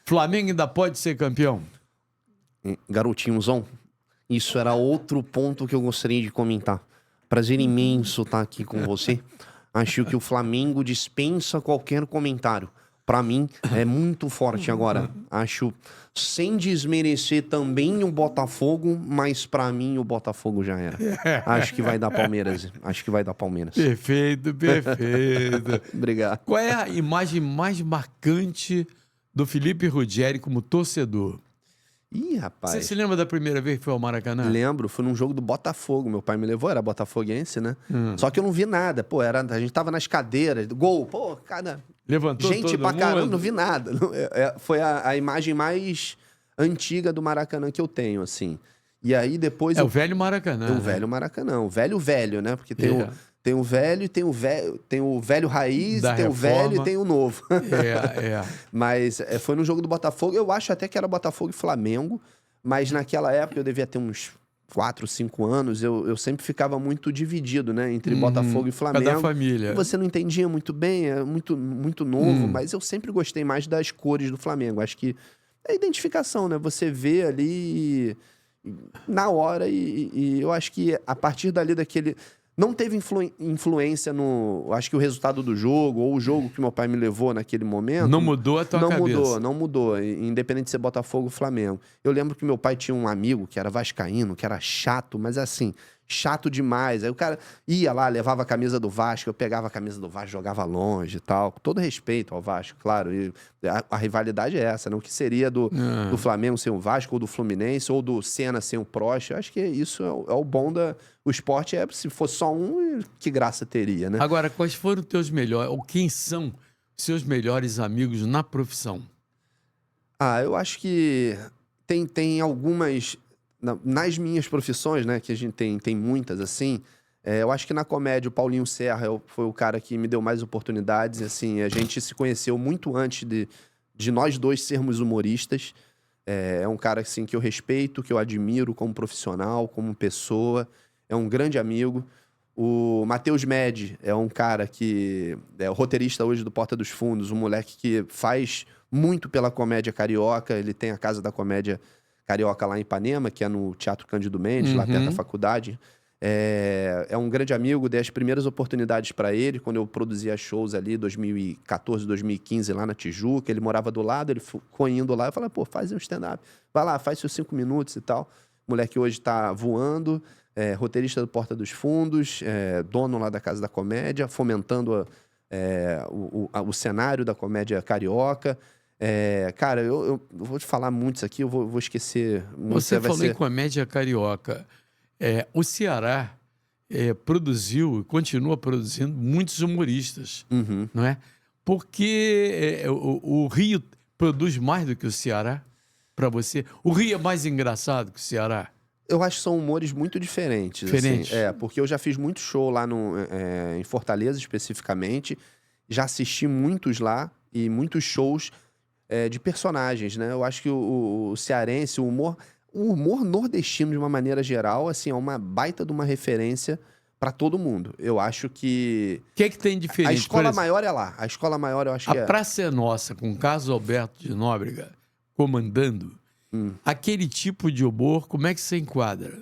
Flamengo ainda pode ser campeão? Garotinhozão, isso era outro ponto que eu gostaria de comentar. Prazer imenso estar aqui com você. Acho que o Flamengo dispensa qualquer comentário. Pra mim, é muito forte agora. Acho, sem desmerecer também o Botafogo, mas pra mim o Botafogo já era. Acho que vai dar Palmeiras. Acho que vai dar Palmeiras. Perfeito, perfeito. Obrigado. Qual é a imagem mais marcante do Felipe Ruggeri como torcedor? Ih, Você rapaz. se lembra da primeira vez que foi ao Maracanã? Lembro, foi num jogo do Botafogo. Meu pai me levou, era botafoguense, né? Só que eu não vi nada. Pô, a gente tava nas cadeiras, gol. Pô, cara, Levantou gente todo pra mundo? caramba, não vi nada. Foi a imagem mais antiga do Maracanã que eu tenho, assim. E aí depois É o velho Maracanã. o né? velho Maracanã, o velho, né? Porque tem, É. tem o velho e tem o velho raiz, Da tem o velho reforma. e tem o novo. É. Mas foi no jogo do Botafogo. Eu acho até que era Botafogo e Flamengo, mas naquela época eu devia ter uns 4, 5 anos. Eu sempre ficava muito dividido, né? Entre Botafogo e Flamengo. Cada família. Você não entendia muito bem, é muito novo, mas eu sempre gostei mais das cores do Flamengo. Acho que é identificação, né? Você vê ali na hora e eu acho que a partir dali daquele... Não teve influência no... Acho que o resultado do jogo ou o jogo que meu pai me levou naquele momento... Não mudou a tua cabeça? Não mudou. Independente de ser Botafogo ou Flamengo. Eu lembro que meu pai tinha um amigo que era vascaíno, que era chato, mas assim, chato demais. Aí o cara ia lá, levava a camisa do Vasco, eu pegava a camisa do Vasco, jogava longe e tal. Com todo respeito ao Vasco, claro. E a rivalidade é essa, né? O que seria do Flamengo sem o Vasco, ou do Fluminense, ou do Senna sem o Prost. Eu acho que isso é o bom da... O esporte se fosse só um, que graça teria, né? Agora, quais foram os teus melhores, ou quem são seus melhores amigos na profissão? Eu acho que tem algumas... Nas minhas profissões, né? Que a gente tem muitas, assim... eu acho que na comédia, o Paulinho Serra foi o cara que me deu mais oportunidades. E, assim, a gente se conheceu muito antes de nós dois sermos humoristas. É um cara, assim, que eu respeito, que eu admiro como profissional, como pessoa. É um grande amigo. O Matheus Medi é um cara que é o roteirista hoje do Porta dos Fundos, um moleque que faz muito pela comédia carioca. Ele tem a Casa da Comédia Carioca lá em Ipanema, que é no Teatro Cândido Mendes, lá perto da faculdade. É um grande amigo, dei as primeiras oportunidades para ele quando eu produzia shows ali, 2014, 2015, lá na Tijuca. Ele morava do lado, ele ficou indo lá. Eu falei, pô, faz um stand-up. Vai lá, faz seus 5 minutos e tal. O moleque hoje tá voando. Roteirista do Porta dos Fundos, dono lá da Casa da Comédia, fomentando o cenário da comédia carioca. Cara, eu vou te falar muito isso aqui, eu vou esquecer. Você falou em comédia carioca. O Ceará produziu e continua produzindo muitos humoristas, não é? Porque o Rio produz mais do que o Ceará, para você. O Rio é mais engraçado que o Ceará? Eu acho que são humores muito diferentes. Diferentes. Assim. Porque eu já fiz muito show lá em Fortaleza, especificamente. Já assisti muitos lá e muitos shows de personagens, né? Eu acho que o cearense, o humor nordestino, de uma maneira geral, assim, é uma baita de uma referência para todo mundo. Eu acho que... O que é que tem diferente? A escola maior é lá. A escola maior eu acho que A Praça é Nossa, com Carlos Alberto de Nóbrega comandando, aquele tipo de humor, como é que você enquadra?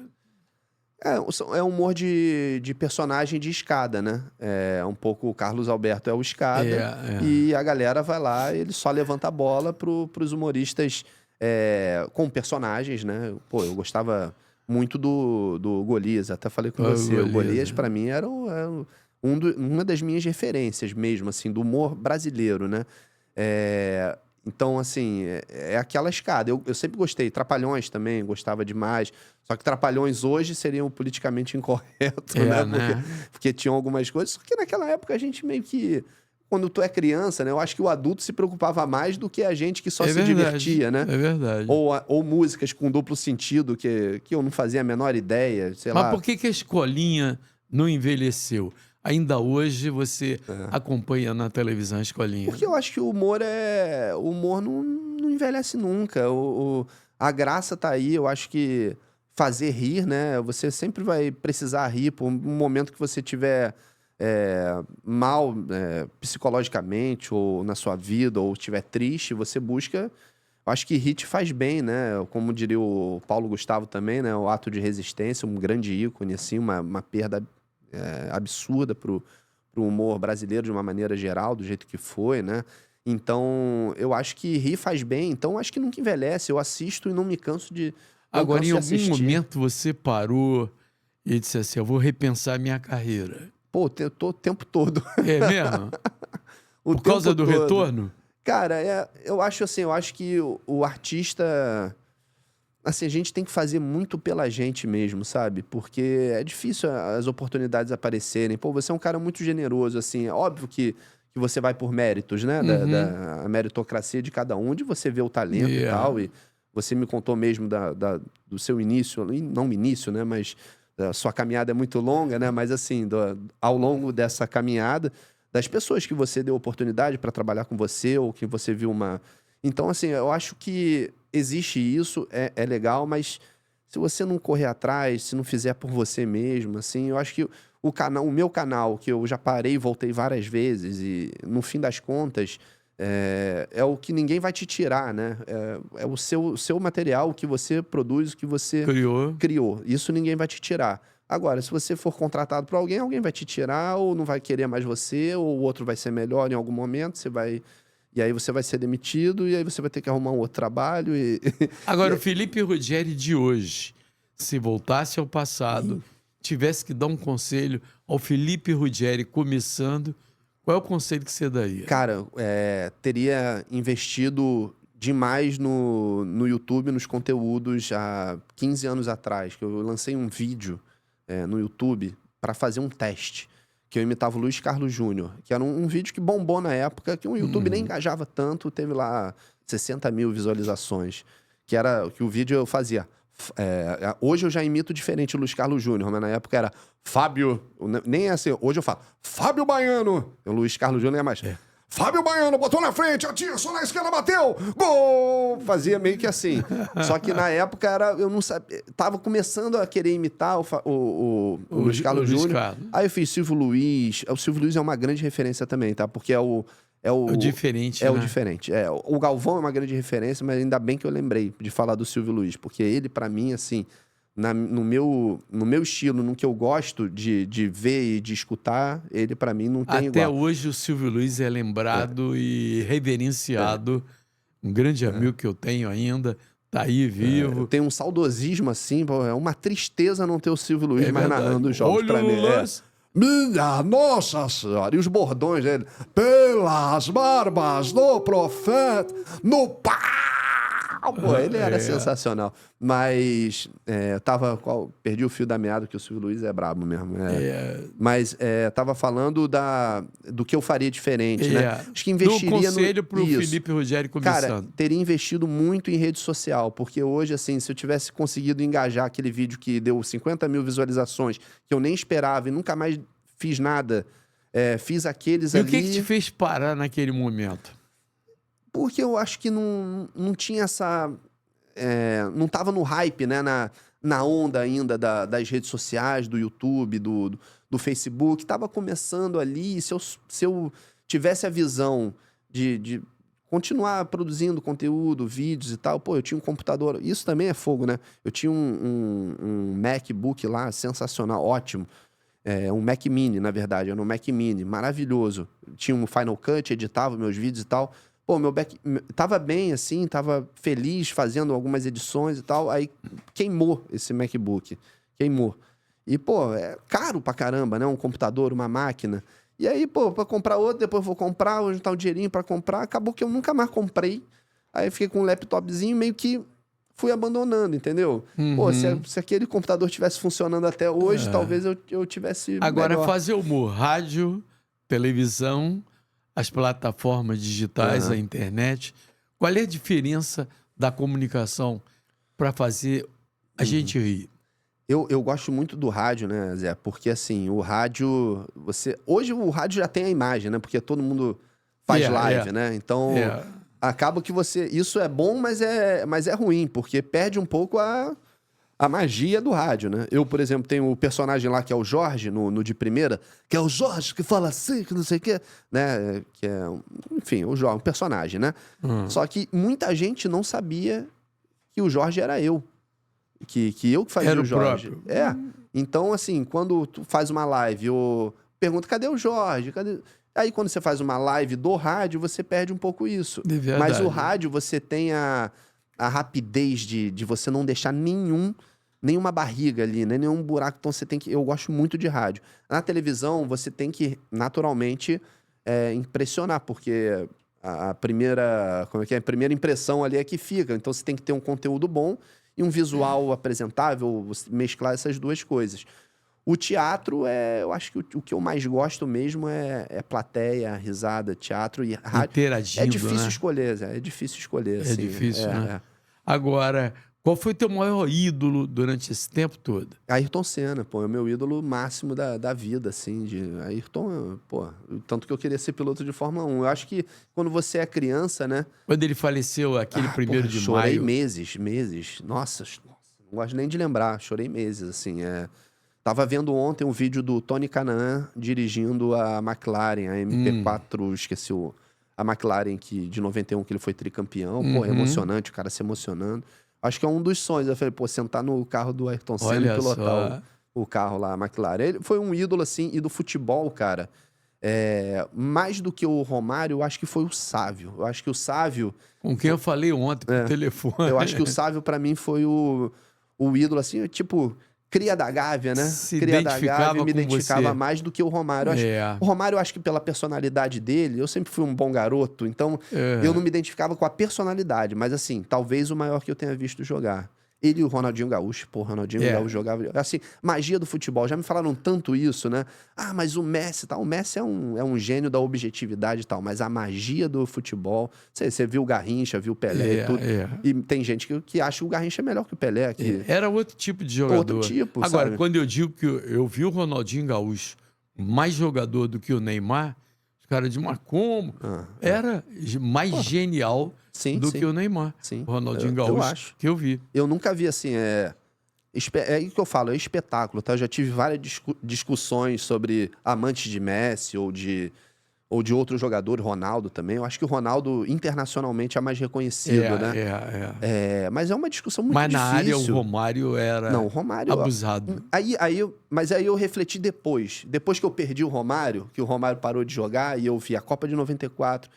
É humor de personagem de escada, né? Um pouco o Carlos Alberto é o escada. E a galera vai lá e ele só levanta a bola pros humoristas com personagens, né? Pô, eu gostava muito do Golias, até falei com você. O Golias, pra mim, era uma das minhas referências mesmo, assim, do humor brasileiro, né? Então, assim, é aquela escada. Eu sempre gostei. Trapalhões também, gostava demais. Só que Trapalhões hoje seriam politicamente incorretos, né? Porque tinham algumas coisas. Só que naquela época a gente meio que... Quando tu é criança, né? Eu acho que o adulto se preocupava mais do que a gente que só se divertia, né? É verdade. Ou músicas com duplo sentido que eu não fazia a menor ideia, sei lá. Mas por que a escolinha não envelheceu? Ainda hoje você acompanha na televisão a escolinha. Porque eu acho que o humor não envelhece nunca. A graça tá aí, eu acho que fazer rir, né? Você sempre vai precisar rir por um momento que você tiver mal psicologicamente ou na sua vida, ou estiver triste, você busca... Eu acho que rir te faz bem, né? Como diria o Paulo Gustavo também, né? O ato de resistência, um grande ícone, assim, uma perda absurda pro humor brasileiro de uma maneira geral, do jeito que foi, né? Então, eu acho que rir faz bem. Então, acho que nunca envelhece. Eu assisto e não me canso de. não Agora, canso em de algum assistir. momento, você parou e disse assim, eu vou repensar minha carreira. Pô, eu tô o tempo todo. É mesmo? O Por causa do tempo todo. retorno? Cara, eu acho assim, eu acho que o artista. Assim, a gente tem que fazer muito pela gente mesmo, sabe? Porque é difícil as oportunidades aparecerem. Pô, você é um cara muito generoso, assim. É óbvio que você vai por méritos, né? Da meritocracia de cada um, de você ver o talento e tal. E você me contou mesmo do seu início, não início, né? Mas a sua caminhada é muito longa, né? Mas assim, ao longo dessa caminhada, das pessoas que você deu oportunidade para trabalhar com você, ou que você viu uma. Então, assim, eu acho que existe isso, é legal, mas se você não correr atrás, se não fizer por você mesmo, assim, eu acho que o meu canal, que eu já parei e voltei várias vezes, e no fim das contas, é o que ninguém vai te tirar, né? É o seu material, o que você produz, o que você criou. Isso ninguém vai te tirar. Agora, se você for contratado por alguém, alguém vai te tirar, ou não vai querer mais você, ou o outro vai ser melhor em algum momento, e aí você vai ser demitido, e aí você vai ter que arrumar um outro trabalho. Agora, o Felipe Ruggeri de hoje, se voltasse ao passado, tivesse que dar um conselho ao Felipe Ruggeri começando, qual é o conselho que você daria? Cara, teria investido demais no YouTube, nos conteúdos, há 15 anos atrás, que eu lancei um vídeo no YouTube para fazer um teste, que eu imitava o Luiz Carlos Júnior, que era um vídeo que bombou na época, que o YouTube nem engajava tanto, teve lá 60 mil visualizações, que o vídeo eu fazia. Hoje eu já imito diferente o Luiz Carlos Júnior, mas na época era Fábio, nem é assim, hoje eu falo Fábio Baiano, o Luiz Carlos Júnior é mais... Fábio Baiano botou na frente, Atirson na esquerda, bateu, gol! Fazia meio que assim. Só que na época eu não sabia, tava começando a querer imitar o Luiz Carlos Júnior. Aí eu fiz Silvio Luiz. O Silvio Luiz é uma grande referência também, tá? Porque é o diferente, né? O diferente. O Galvão é uma grande referência, mas ainda bem que eu lembrei de falar do Silvio Luiz, porque ele, pra mim, assim, no meu estilo, no que eu gosto de ver e de escutar, ele pra mim não tem Até igual. hoje o Silvio Luiz é lembrado e reverenciado. Um grande amigo que eu tenho ainda, tá aí vivo. Tem um saudosismo assim, pô, é uma tristeza não ter o Silvio Luiz mais narrando os jogos pra mim. Minha Nossa Senhora! E os bordões dele. Pelas barbas do profeta, no pau! Pô, ele era sensacional. Mas perdi o fio da meada, que o Silvio Luiz é brabo mesmo. Mas tava falando do que eu faria diferente, né? Acho que investiria no conselho pro Felipe Ruggeri começando. Cara, teria investido muito em rede social, porque hoje, assim, se eu tivesse conseguido engajar aquele vídeo que deu 50 mil visualizações, que eu nem esperava e nunca mais fiz nada, fiz aqueles ali... E o que te fez parar naquele momento? Porque eu acho que não tinha essa... não tava no hype, né? Na onda ainda das redes sociais, do YouTube, do Facebook. Tava começando ali. Se eu tivesse a visão de continuar produzindo conteúdo, vídeos e tal, pô, eu tinha um computador... Isso também é fogo, né? Eu tinha um MacBook lá, sensacional, ótimo. Um Mac Mini, na verdade. Era um Mac Mini, maravilhoso. Tinha um Final Cut, editava meus vídeos e tal... Pô, tava bem, assim, tava feliz fazendo algumas edições e tal. Aí queimou esse MacBook. Queimou. E, pô, é caro pra caramba, né? Um computador, uma máquina. E aí, pô, pra comprar outro, depois vou comprar, vou juntar um dinheirinho pra comprar. Acabou que eu nunca mais comprei. Aí fiquei com um laptopzinho, meio que fui abandonando, entendeu? Pô, se aquele computador tivesse funcionando até hoje, talvez eu tivesse Agora, melhor. fazer humor, rádio, televisão... as plataformas digitais, a internet. Qual é a diferença da comunicação para fazer a gente rir? Eu gosto muito do rádio, né, Zé? Porque, assim, o rádio... Hoje o rádio já tem a imagem, né? Porque todo mundo faz live, né? Então, acaba que você... Isso é bom, mas é ruim, porque perde um pouco a magia do rádio, né? Eu, por exemplo, tenho o personagem lá que é o Jorge, no De Primeira, que é o Jorge que fala assim, que não sei o quê, né? Que é, enfim, o Jorge, um personagem, né? Só que muita gente não sabia que o Jorge era eu. Que eu que fazia era o Jorge. Próprio. Então, assim, quando tu faz uma live, eu pergunto, cadê o Jorge? Aí, quando você faz uma live do rádio, você perde um pouco isso. De verdade. Mas o rádio, você tem a rapidez de você não deixar nenhuma barriga ali, né? Nenhum buraco. Então, você tem que... Eu gosto muito de rádio. Na televisão, você tem que, naturalmente, impressionar, porque a primeira... Como é que é? A primeira impressão ali é que fica. Então, você tem que ter um conteúdo bom e um visual apresentável, mesclar essas duas coisas. O teatro eu acho que o que eu mais gosto mesmo é plateia, risada, teatro e rádio. Interagindo, É difícil né? escolher, é difícil escolher. Assim, difícil, né? Agora, qual foi teu maior ídolo durante esse tempo todo? Ayrton Senna, pô, é o meu ídolo máximo da vida, assim, Ayrton, pô, tanto que eu queria ser piloto de Fórmula 1. Eu acho que quando você é criança, né? Quando ele faleceu, aquele 1º de chorei maio. meses. Nossa, não gosto nem de lembrar, chorei meses, assim, Tava vendo ontem um vídeo do Tony Kanaan dirigindo a McLaren, a MP4, esqueci a McLaren de 91, que ele foi tricampeão. Pô, é emocionante, o cara se emocionando. Acho que é um dos sonhos. Eu falei, pô, sentar no carro do Ayrton Senna e pilotar o carro lá, a McLaren. Ele foi um ídolo, assim, e do futebol, cara. Mais do que o Romário, eu acho que foi o Sávio. Eu acho que o Sávio... Com quem eu falei ontem por telefone. Eu acho que o Sávio, pra mim, foi o ídolo, assim, tipo... Cria da Gávea, né? Cria da Gávea, me identificava mais do que o Romário. O Romário, eu acho que pela personalidade dele, eu sempre fui um bom garoto, então eu não me identificava com a personalidade, mas assim, talvez o maior que eu tenha visto jogar. Ele e o Ronaldinho Gaúcho, pô, o Ronaldinho Gaúcho jogava... Assim, magia do futebol, já me falaram tanto isso, né? Ah, mas o Messi, tá? O Messi é um gênio da objetividade e tal, mas a magia do futebol... Você viu o Garrincha, viu o Pelé e tudo. E tem gente que acha que o Garrincha é melhor que o Pelé. Era outro tipo de jogador. Outro tipo, Agora, sabe? quando eu digo que eu vi o Ronaldinho Gaúcho mais jogador do que o Neymar, os caras dizem, mas como? Era mais genial do que o Neymar. Sim. O Ronaldinho Eu Gaúcho, acho. que eu vi. Eu nunca vi assim, é isso que eu falo, é espetáculo, tá? Eu já tive várias discussões sobre amantes de Messi ou de outro jogador, Ronaldo também. Eu acho que o Ronaldo internacionalmente é mais reconhecido, né? Mas é uma discussão muito difícil. Mas na área o Romário era Não, o Romário, abusado. Mas aí eu refleti depois. Depois que eu perdi o Romário, que o Romário parou de jogar e eu vi a Copa de 94.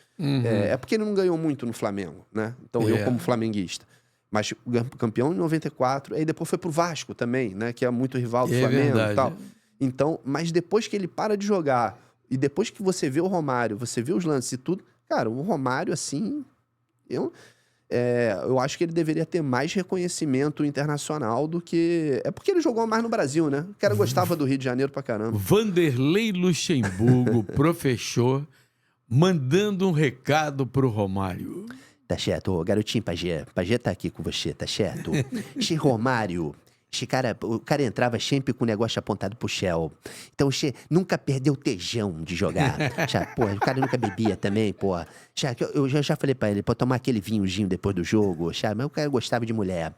É porque ele não ganhou muito no Flamengo, né? Então eu como flamenguista. Mas campeão em 94, aí depois foi pro Vasco também, né? Que é muito rival do Flamengo e tal. Então, mas depois que ele para de jogar e depois que você vê o Romário, você vê os lances e tudo, cara, o Romário, assim, eu acho que ele deveria ter mais reconhecimento internacional do que... É porque ele jogou mais no Brasil, né? O cara gostava do Rio de Janeiro pra caramba. Vanderlei Luxemburgo, professor, mandando um recado pro Romário. Tá certo, garotinho Pajé. Pajé tá aqui com você, tá certo? Esse Romário, o cara entrava sempre com o negócio apontado pro Shell. Então, nunca perdeu tesão de jogar. O cara nunca bebia também, porra. Eu já falei pra ele, pra tomar aquele vinhozinho depois do jogo, mas o cara gostava de mulher.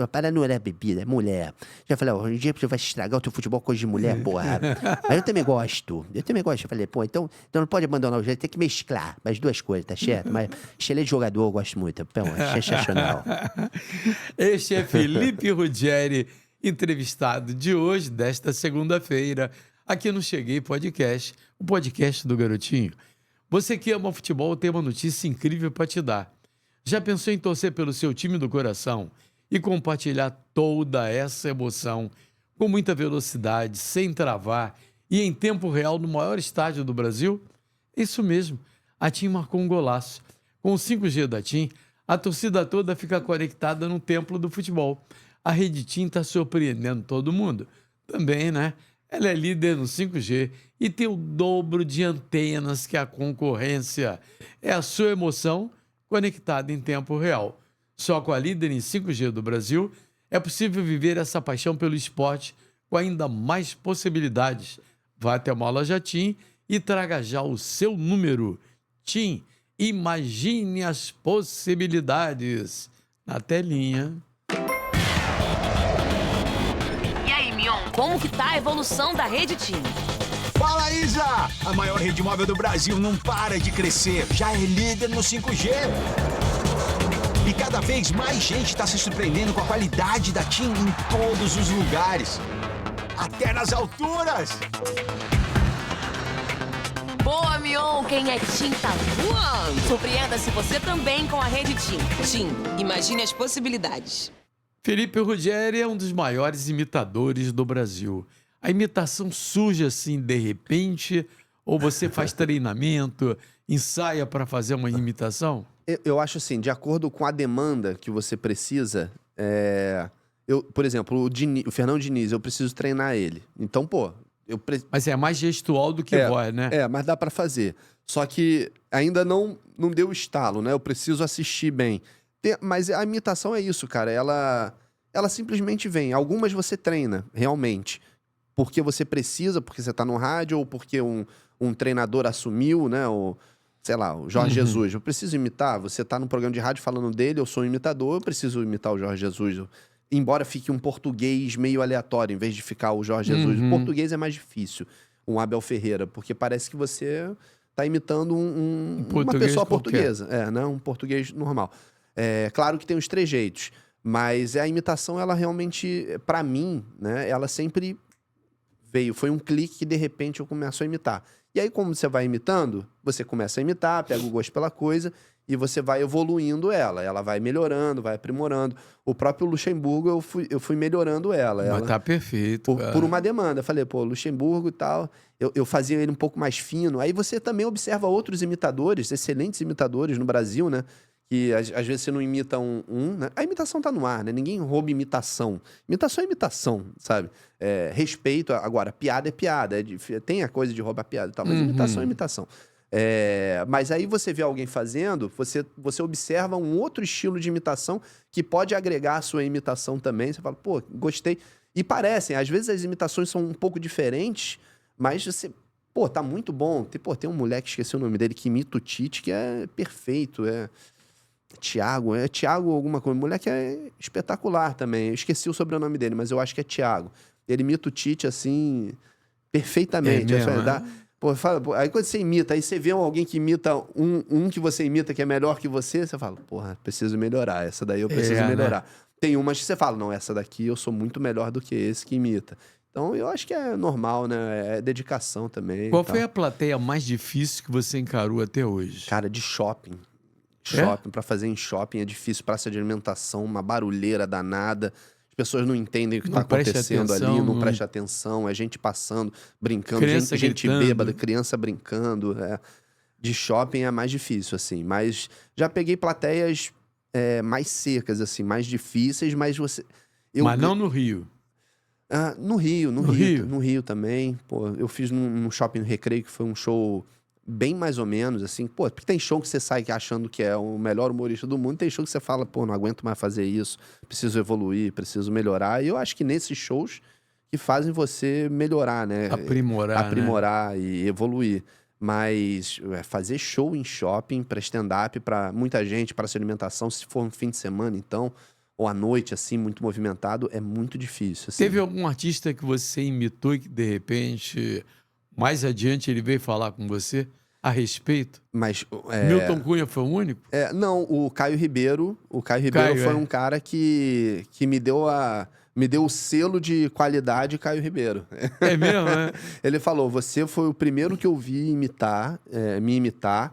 A parada não era bebida, é mulher. Já falei, um dia você vai estragar o teu futebol com coisa de mulher, porra. Mas eu também gosto. Eu falei, pô, então não pode abandonar o jeito, tem que mesclar as duas coisas, tá certo? Mas excelente jogador, eu gosto muito. Pô, é sensacional. Este é Felipe Ruggeri, entrevistado de hoje, desta segunda-feira, aqui no Cheguei Podcast, o podcast do Garotinho. Você que ama futebol tem uma notícia incrível para te dar. Já pensou em torcer pelo seu time do coração e compartilhar toda essa emoção com muita velocidade, sem travar e em tempo real no maior estádio do Brasil? Isso mesmo, a TIM marcou um golaço. Com o 5G da TIM, a torcida toda fica conectada no templo do futebol. A Rede TIM está surpreendendo todo mundo. Também, né? Ela é líder no 5G e tem o dobro de antenas que a concorrência. É a sua emoção conectada em tempo real. Só com a líder em 5G do Brasil é possível viver essa paixão pelo esporte com ainda mais possibilidades. Vá até uma loja TIM e traga já o seu número. TIM, imagine as possibilidades. Na telinha. Como que tá a evolução da Rede TIM? Fala, Isa! A maior rede móvel do Brasil não para de crescer. Já é líder no 5G. E cada vez mais gente está se surpreendendo com a qualidade da TIM em todos os lugares. Até nas alturas! Boa, Mion! Quem é Tim tá voando! Surpreenda-se você também com a Rede Tim. Tim, imagine as possibilidades. Felipe Ruggeri é um dos maiores imitadores do Brasil. A imitação surge assim de repente ou você faz treinamento, ensaia para fazer uma imitação? Eu acho assim, de acordo com a demanda que você precisa, por exemplo, o Fernando Diniz, eu preciso treinar ele. Então, pô... Mas é mais gestual do que voz, né? Mas dá pra fazer. Só que ainda não deu estalo, né? Eu preciso assistir bem. Mas a imitação é isso, cara. Ela simplesmente vem. Algumas você treina, realmente. Porque você precisa, porque você tá no rádio, ou porque um treinador assumiu, né? Ou, sei lá, o Jorge Jesus. Eu preciso imitar. Você tá num programa de rádio falando dele, eu sou um imitador, eu preciso imitar o Jorge Jesus. Embora fique um português meio aleatório, em vez de ficar o Jorge Jesus. O português é mais difícil, um Abel Ferreira, porque parece que você tá imitando uma pessoa portuguesa. Não um português normal. Claro que tem os trejeitos, mas a imitação, ela realmente, pra mim, né, ela sempre veio. Foi um clique que, de repente, eu começo a imitar. E aí, como você vai imitando, você começa a imitar, pega o gosto pela coisa... E você vai evoluindo ela vai melhorando, vai aprimorando. O próprio Luxemburgo, eu fui melhorando ela. Mas tá perfeito, por uma demanda. Eu falei, pô, Luxemburgo e tal, eu fazia ele um pouco mais fino. Aí você também observa outros imitadores, excelentes imitadores no Brasil, né? Que às vezes você não imita né? A imitação tá no ar, né? Ninguém rouba imitação. Imitação é imitação, sabe? Respeito, agora, piada é piada. Tem a coisa de roubar piada e tal, mas imitação é imitação. Mas aí você vê alguém fazendo, você observa um outro estilo de imitação que pode agregar a sua imitação também. Você fala, pô, gostei. E parecem, às vezes as imitações são um pouco diferentes, mas você, pô, tá muito bom. Tem um moleque, esqueci o nome dele, que imita o Tite, que é perfeito. Thiago alguma coisa. O moleque é espetacular também. Eu esqueci o sobrenome dele, mas eu acho que é Thiago. Ele imita o Tite, assim, perfeitamente. Pô, aí quando você imita, aí você vê alguém que imita um que você imita que é melhor que você fala, porra, preciso melhorar, essa daí eu preciso melhorar. Né? Tem umas que você fala, não, essa daqui eu sou muito melhor do que esse que imita. Então eu acho que é normal, né? É dedicação também. Qual foi a plateia mais difícil que você encarou até hoje? Cara, de shopping. Shopping, pra fazer em shopping é difícil, praça de alimentação, uma barulheira danada. Pessoas não entendem o que está acontecendo ali, não presta atenção, é gente passando, brincando, gente bêbada, criança brincando. De shopping é mais difícil, assim. Mas já peguei plateias mais secas, assim, mais difíceis, mas você... Mas não no Rio? No Rio também. Pô, eu fiz num shopping no Recreio, que foi um show... bem mais ou menos, assim, pô, porque tem show que você sai achando que é o melhor humorista do mundo, tem show que você fala, pô, não aguento mais fazer isso, preciso evoluir, preciso melhorar, e eu acho que nesses shows que fazem você melhorar, né? Aprimorar, né? E evoluir. Mas fazer show em shopping, pra stand-up, pra muita gente, pra essa alimentação, se for um fim de semana, então, ou à noite, assim, muito movimentado, é muito difícil. Assim. Teve algum artista que você imitou e que, de repente... mais adiante ele veio falar com você a respeito? Mas, Milton Cunha foi o único? Não, o Caio Ribeiro. O Caio Ribeiro foi um cara que me deu o selo de qualidade Caio Ribeiro. É mesmo, né? Ele falou, você foi o primeiro que eu vi me imitar.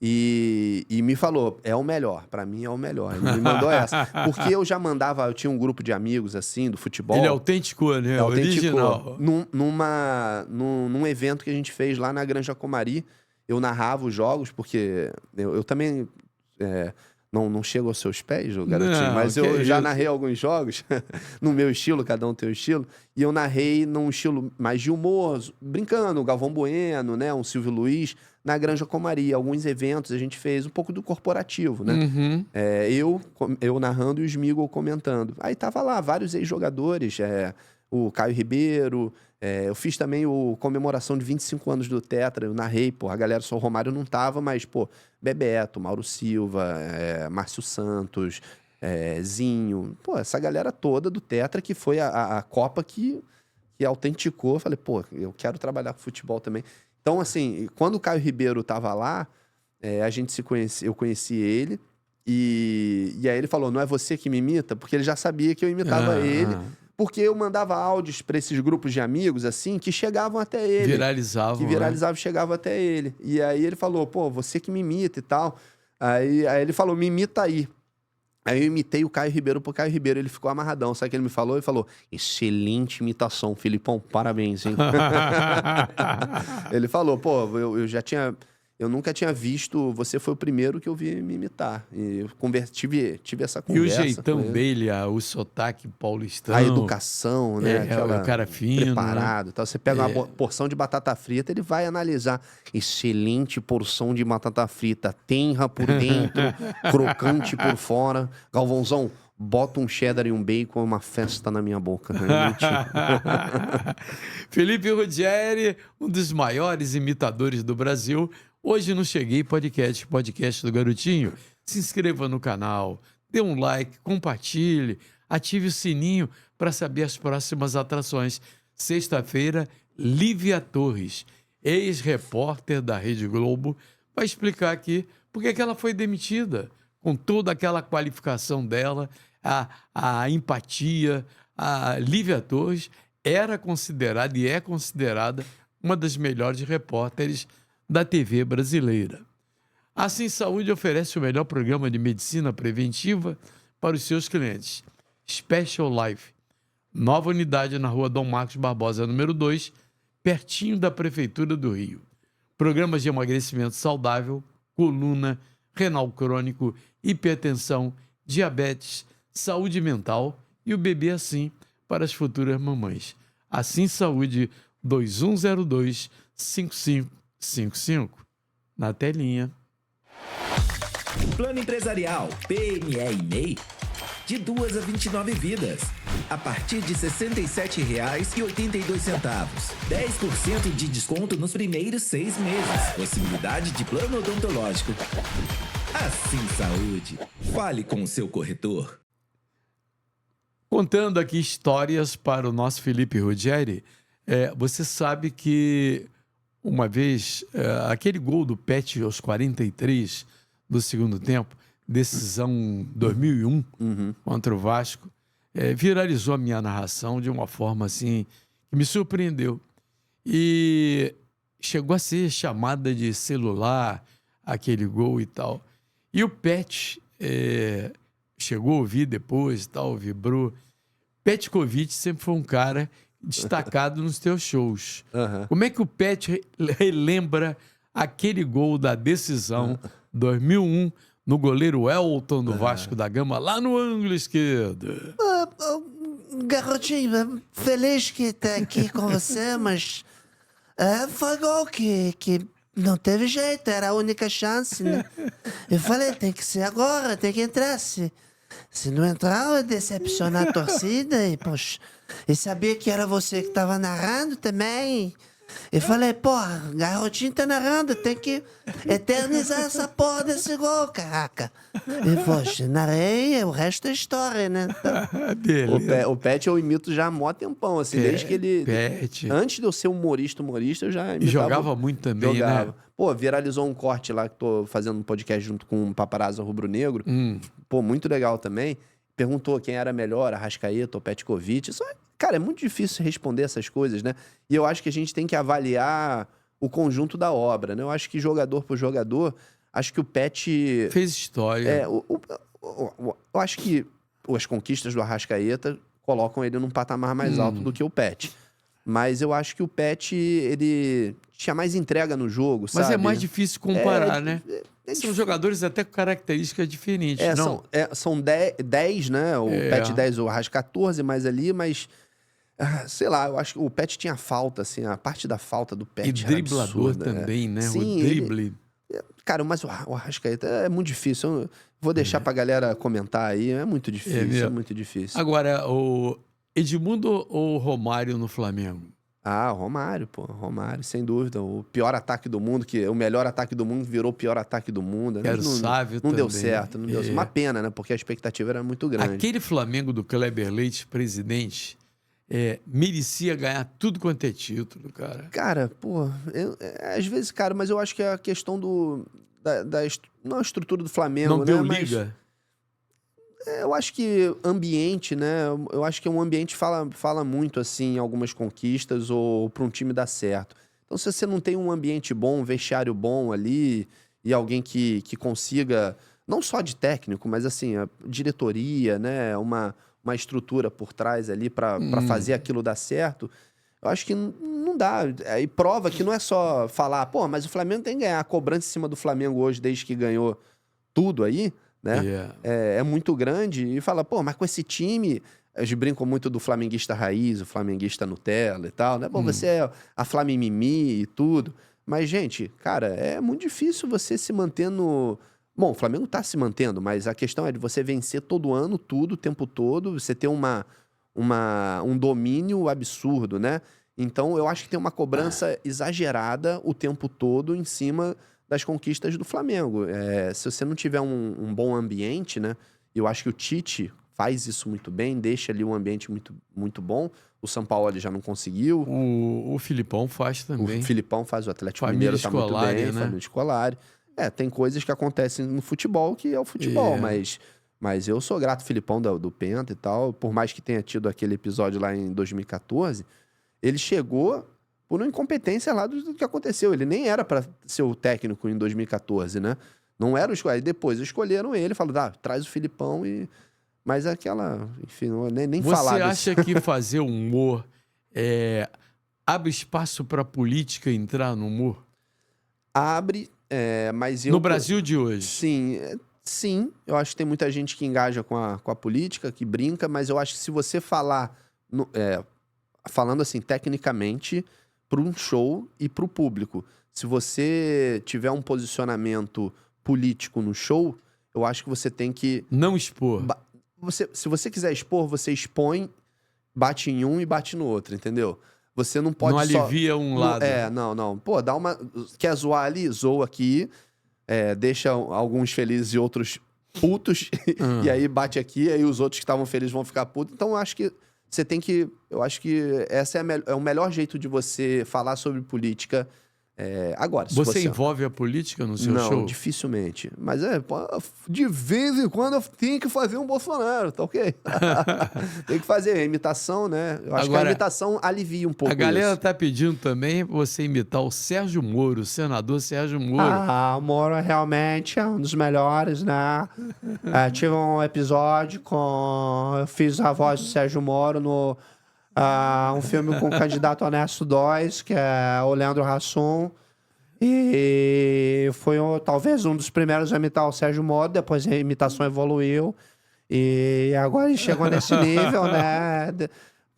E me falou, é o melhor, pra mim é o melhor. Ele me mandou essa. Porque eu já mandava, eu tinha um grupo de amigos, assim, do futebol. Ele autenticou, né? Original. Num evento que a gente fez lá na Granja Comari, eu narrava os jogos, porque eu também não chego aos seus pés, garotinho, mas eu já narrei alguns jogos, no meu estilo, cada um tem um estilo, e eu narrei num estilo mais de humor, brincando, o Galvão Bueno, né, um Silvio Luiz, na Granja Comari. Alguns eventos a gente fez um pouco do corporativo, né? Eu narrando e o Smigol comentando. Aí tava lá vários ex-jogadores, o Caio Ribeiro, eu fiz também o comemoração de 25 anos do Tetra, eu narrei, pô, a galera só o Romário não tava, mas, pô, Bebeto, Mauro Silva, Márcio Santos, Zinho, pô, essa galera toda do Tetra que foi a Copa que autenticou. Eu falei, pô, eu quero trabalhar com futebol também. Então, assim, quando o Caio Ribeiro tava lá, eu conheci ele, e aí ele falou, não é você que me imita? Porque ele já sabia que eu imitava ele, Porque eu mandava áudios pra esses grupos de amigos, assim, que chegavam até ele. Viralizavam. Que viralizavam e chegavam até ele. E aí ele falou, pô, você que me imita e tal. Aí ele falou, me imita aí. Aí eu imitei o Caio Ribeiro pro Caio Ribeiro, ele ficou amarradão. Sabe o que ele me falou? Ele falou, excelente imitação, Filipão, parabéns, hein? Ele falou, pô, eu nunca tinha visto, você foi o primeiro que eu vi me imitar. E eu tive essa E conversa. o jeitão dele, o sotaque paulistano. A educação, né? O cara fino. Preparado. Então, você pega uma porção de batata frita, ele vai analisar. Excelente porção de batata frita. Tenra por dentro, crocante por fora. Galvãozão, bota um cheddar e um bacon, é uma festa na minha boca. Felipe Ruggeri, um dos maiores imitadores do Brasil. Hoje no Cheguei Podcast do Garotinho. Se inscreva no canal, dê um like, compartilhe, ative o sininho para saber as próximas atrações. Sexta-feira, Lívia Torres, ex-repórter da Rede Globo, vai explicar aqui por que ela foi demitida, com toda aquela qualificação dela, a empatia. A Lívia Torres era considerada e é considerada uma das melhores repórteres da TV brasileira. Assim Saúde oferece o melhor programa de medicina preventiva para os seus clientes. Special Life, nova unidade na rua Dom Marcos Barbosa, número 2, pertinho da Prefeitura do Rio. Programas de emagrecimento saudável, coluna, renal crônico, hipertensão, diabetes, saúde mental e o bebê assim para as futuras mamães. Assim Saúde 2102-5555. Na telinha. Plano Empresarial PME e MEI de 2 a 29 vidas. A partir de R$ 67,82. 10% de desconto nos primeiros 6 meses. Possibilidade de plano odontológico. Assim Saúde. Fale com o seu corretor. Contando aqui histórias para o nosso Felipe Ruggeri, você sabe que uma vez, aquele gol do Pet aos 43 do segundo tempo, decisão 2001 contra o Vasco, viralizou a minha narração de uma forma assim que me surpreendeu. E chegou a ser chamada de celular, aquele gol e tal. E o Pet chegou a ouvir depois e tal, vibrou. Petkovic sempre foi um cara destacado nos teus shows. Como é que o Pet relembra aquele gol da decisão 2001 no goleiro Elton do Vasco da Gama, lá no ângulo esquerdo? Garotinho, feliz que tá aqui com você, mas foi gol que não teve jeito, era a única chance, né? Eu falei, tem que ser agora, tem que entrar. Se não entrar, eu ia decepcionar a torcida e, poxa, eu sabia que era você que tava narrando também. Eu falei, porra, garotinho tá narrando, tem que eternizar essa porra desse gol, caraca. E, poxa, narrei, o resto é história, né? Então... O Pet eu imito já há mó tempão, assim, desde que ele... Pet. Antes de eu ser humorista, eu já imitava. E jogava muito também, né? Pô, viralizou um corte lá que tô fazendo um podcast junto com o Paparazzo Rubro-Negro. Pô, muito legal também. Perguntou quem era melhor, Arrascaeta ou Petkovic. Isso, cara, é muito difícil responder essas coisas, né? E eu acho que a gente tem que avaliar o conjunto da obra, né? Eu acho que jogador por jogador, acho que o Pet... fez história. Eu acho que as conquistas do Arrascaeta colocam ele num patamar mais alto do que o Pet. Mas eu acho que o Pet, ele tinha mais entrega no jogo, sabe? Mas é mais difícil comparar, né? São jogadores até com características diferentes, não? São 10, né? O Pet 10, o Arrasca 14 mais ali, mas... sei lá, eu acho que o Pet tinha falta, assim, a parte da falta do Pet e driblador também, né? Sim, o drible... Cara, mas o Arrascaeta é muito difícil. Eu vou deixar pra galera comentar aí. É muito difícil, é muito difícil. Agora, o Edmundo ou Romário no Flamengo? Ah, Romário, pô. Romário, sem dúvida. O pior ataque do mundo, que o melhor ataque do mundo virou o pior ataque do mundo. Quero Sávio não também. Deu certo, não deu certo. Uma pena, né? Porque a expectativa era muito grande. Aquele Flamengo do Kleber Leite, presidente, merecia ganhar tudo quanto é título, cara. Cara, pô, às vezes, cara, mas eu acho que é a questão não a estrutura do Flamengo, não né? deu liga? Eu acho que ambiente, né? Eu acho que um ambiente fala muito, assim, em algumas conquistas ou para um time dar certo. Então, se você não tem um ambiente bom, um vestiário bom ali e alguém que consiga, não só de técnico, mas, assim, a diretoria, né? Uma estrutura por trás ali para fazer aquilo dar certo, eu acho que não dá. E prova que não é só falar, pô, mas o Flamengo tem que ganhar. A cobrança em cima do Flamengo hoje, desde que ganhou tudo aí, né? Yeah. É muito grande. E fala, pô, mas com esse time... Eles brincam muito do flamenguista raiz, o flamenguista Nutella e tal, né? Bom, você é a Flamimimi e tudo. Mas, gente, cara, é muito difícil você se manter no... Bom, o Flamengo tá se mantendo, mas a questão é de você vencer todo ano, tudo, o tempo todo, você ter um domínio absurdo, né? Então, eu acho que tem uma cobrança exagerada o tempo todo em cima das conquistas do Flamengo. Se você não tiver um bom ambiente, né? Eu acho que o Tite faz isso muito bem, deixa ali um ambiente muito, muito bom. O São Paulo ele já não conseguiu. O Filipão faz também. O Filipão faz, o Atlético Família Mineiro tá muito Scolari, bem, né? família Scolari. Tem coisas que acontecem no futebol que é o futebol, mas eu sou grato ao Filipão do Penta e tal, por mais que tenha tido aquele episódio lá em 2014, ele chegou por uma incompetência lá do que aconteceu. Ele nem era para ser o técnico em 2014, né? Não era o escolhido. Aí depois escolheram ele, falaram, traz o Filipão e... Mas aquela, enfim, nem falar. Você acha que fazer humor abre espaço para a política entrar no humor? Abre, mas eu... No Brasil de hoje? Sim. Eu acho que tem muita gente que engaja com a política, que brinca, mas eu acho que se você falar, falando assim, tecnicamente, para um show e para o público, se você tiver um posicionamento político no show, eu acho que você tem que... Não expor. Se você quiser expor, você expõe, bate em um e bate no outro, entendeu? Você não pode não alivia um lado. Não. Pô, dá uma... Quer zoar ali? Zoa aqui. Deixa alguns felizes e outros putos. E aí bate aqui, aí os outros que estavam felizes vão ficar putos. Então, eu acho que você tem que... Eu acho que esse é o melhor jeito de você falar sobre política. Agora, se você envolve a política no seu show? Não, dificilmente. Mas de vez em quando eu tenho que fazer um Bolsonaro, tá ok? Tem que fazer a imitação, né? Eu acho que a imitação alivia um pouco a galera isso. tá pedindo também você imitar o Sérgio Moro, o senador Sérgio Moro. O Moro realmente é um dos melhores, né? Tive um episódio eu fiz a voz do Sérgio Moro no... um filme com o Candidato Honesto 2, que é o Leandro Hassum. E foi talvez um dos primeiros a imitar o Sérgio Moro, depois a imitação evoluiu. E agora ele chegou nesse nível, né?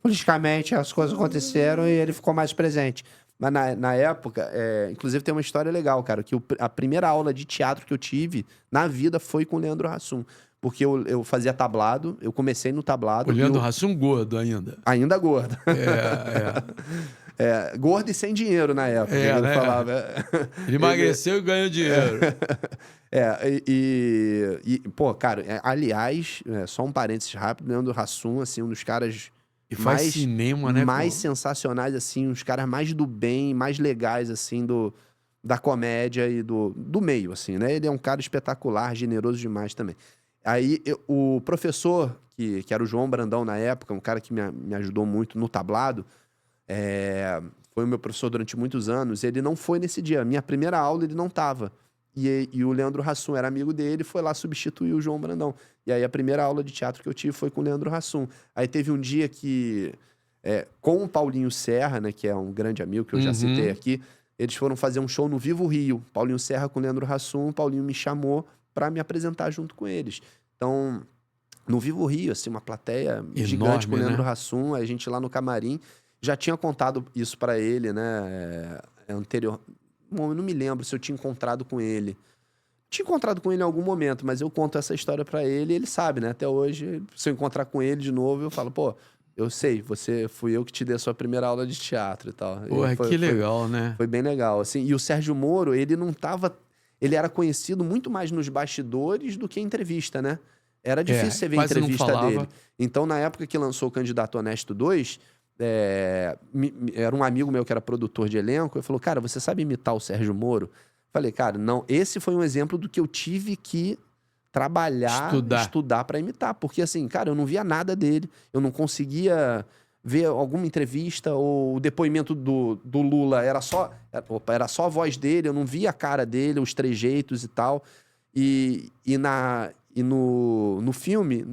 Politicamente as coisas aconteceram e ele ficou mais presente. Mas na época, inclusive tem uma história legal, cara, que a primeira aula de teatro que eu tive na vida foi com o Leandro Hassum. Porque eu fazia tablado, eu comecei no tablado. O Leandro Hassum gordo ainda. Ainda gordo. Gordo e sem dinheiro na época. Ele falava. Ele emagreceu e ganhou dinheiro. Pô, cara, aliás, só um parênteses rápido, Leandro Hassum, assim, um dos caras e faz cinema, né? Mais sensacionais, assim, uns caras mais do bem, mais legais, assim, da comédia e do meio, assim, né? Ele é um cara espetacular, generoso demais também. Aí, o professor, que era o João Brandão na época, um cara que me ajudou muito no tablado, foi o meu professor durante muitos anos, ele não foi nesse dia. Minha primeira aula, ele não estava. E o Leandro Hassum era amigo dele, foi lá substituir o João Brandão. E aí, a primeira aula de teatro que eu tive foi com o Leandro Hassum. Aí, teve um dia que, com o Paulinho Serra, né, que é um grande amigo que eu já citei aqui, eles foram fazer um show no Vivo Rio. Paulinho Serra com o Leandro Hassum, o Paulinho me chamou para me apresentar junto com eles. Então, no Vivo Rio, assim, uma plateia gigante com o Leandro Hassum, a gente lá no camarim, já tinha contado isso para ele, né, anterior. Bom, eu não me lembro se eu tinha encontrado com ele. Tinha encontrado com ele em algum momento, mas eu conto essa história para ele e ele sabe, né, até hoje, se eu encontrar com ele de novo, eu falo, pô, eu sei, fui eu que te dei a sua primeira aula de teatro e tal. Porra, que legal, né? Foi bem legal, assim. E o Sérgio Moro, ele não tava... Ele era conhecido muito mais nos bastidores do que em entrevista, né? Era difícil você ver a entrevista dele. Então, na época que lançou o Candidato Honesto 2, era um amigo meu que era produtor de elenco, ele falou, cara, você sabe imitar o Sérgio Moro? Falei, cara, não, esse foi um exemplo do que eu tive que trabalhar, estudar para imitar. Porque, assim, cara, eu não via nada dele. Eu não conseguia ver alguma entrevista ou o depoimento do Lula. Era só a voz dele, eu não via a cara dele, os trejeitos e tal. E no filme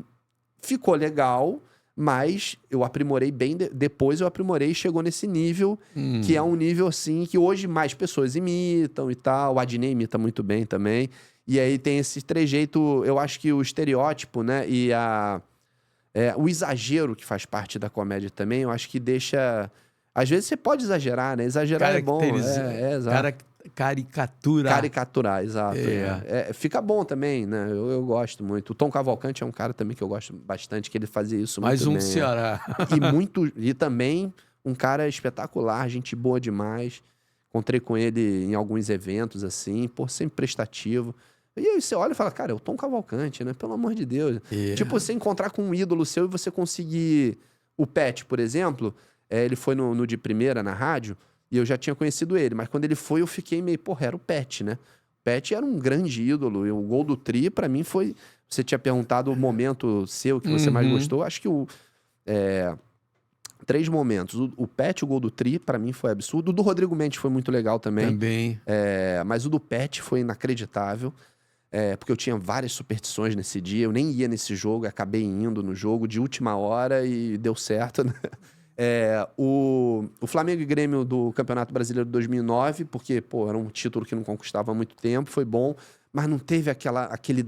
ficou legal, mas eu aprimorei bem. Depois eu aprimorei e chegou nesse nível, que é um nível assim que hoje mais pessoas imitam e tal. O Adnet imita muito bem também. E aí tem esse trejeito, eu acho que o estereótipo, né? E o exagero que faz parte da comédia também, eu acho que deixa. Às vezes você pode exagerar, né? Exagerar é bom. Exato. Caricaturar, exato. Fica bom também, né? Eu gosto muito. O Tom Cavalcante é um cara também que eu gosto bastante, que ele fazia isso muito bem. Mais um Ceará. E também um cara espetacular, gente boa demais. Encontrei com ele em alguns eventos, assim, sempre prestativo. E aí você olha e fala, cara, é o Tom Cavalcante, né? Pelo amor de Deus. Tipo, você encontrar com um ídolo seu e você conseguir... O Pet, por exemplo, ele foi no de primeira na rádio, e eu já tinha conhecido ele, mas quando ele foi, eu fiquei meio, porra, era o Pet, né? O Pet era um grande ídolo, e o gol do Tri, pra mim, foi... Você tinha perguntado o momento seu que você mais gostou, acho que 3 momentos. O Pet, o gol do Tri, pra mim foi absurdo. O do Rodrigo Mendes foi muito legal também. Mas o do Pet foi inacreditável, porque eu tinha várias superstições nesse dia, eu nem ia nesse jogo, acabei indo no jogo de última hora e deu certo, né? O Flamengo e Grêmio do Campeonato Brasileiro de 2009, porque, pô, era um título que não conquistava há muito tempo, foi bom, mas não teve aquele...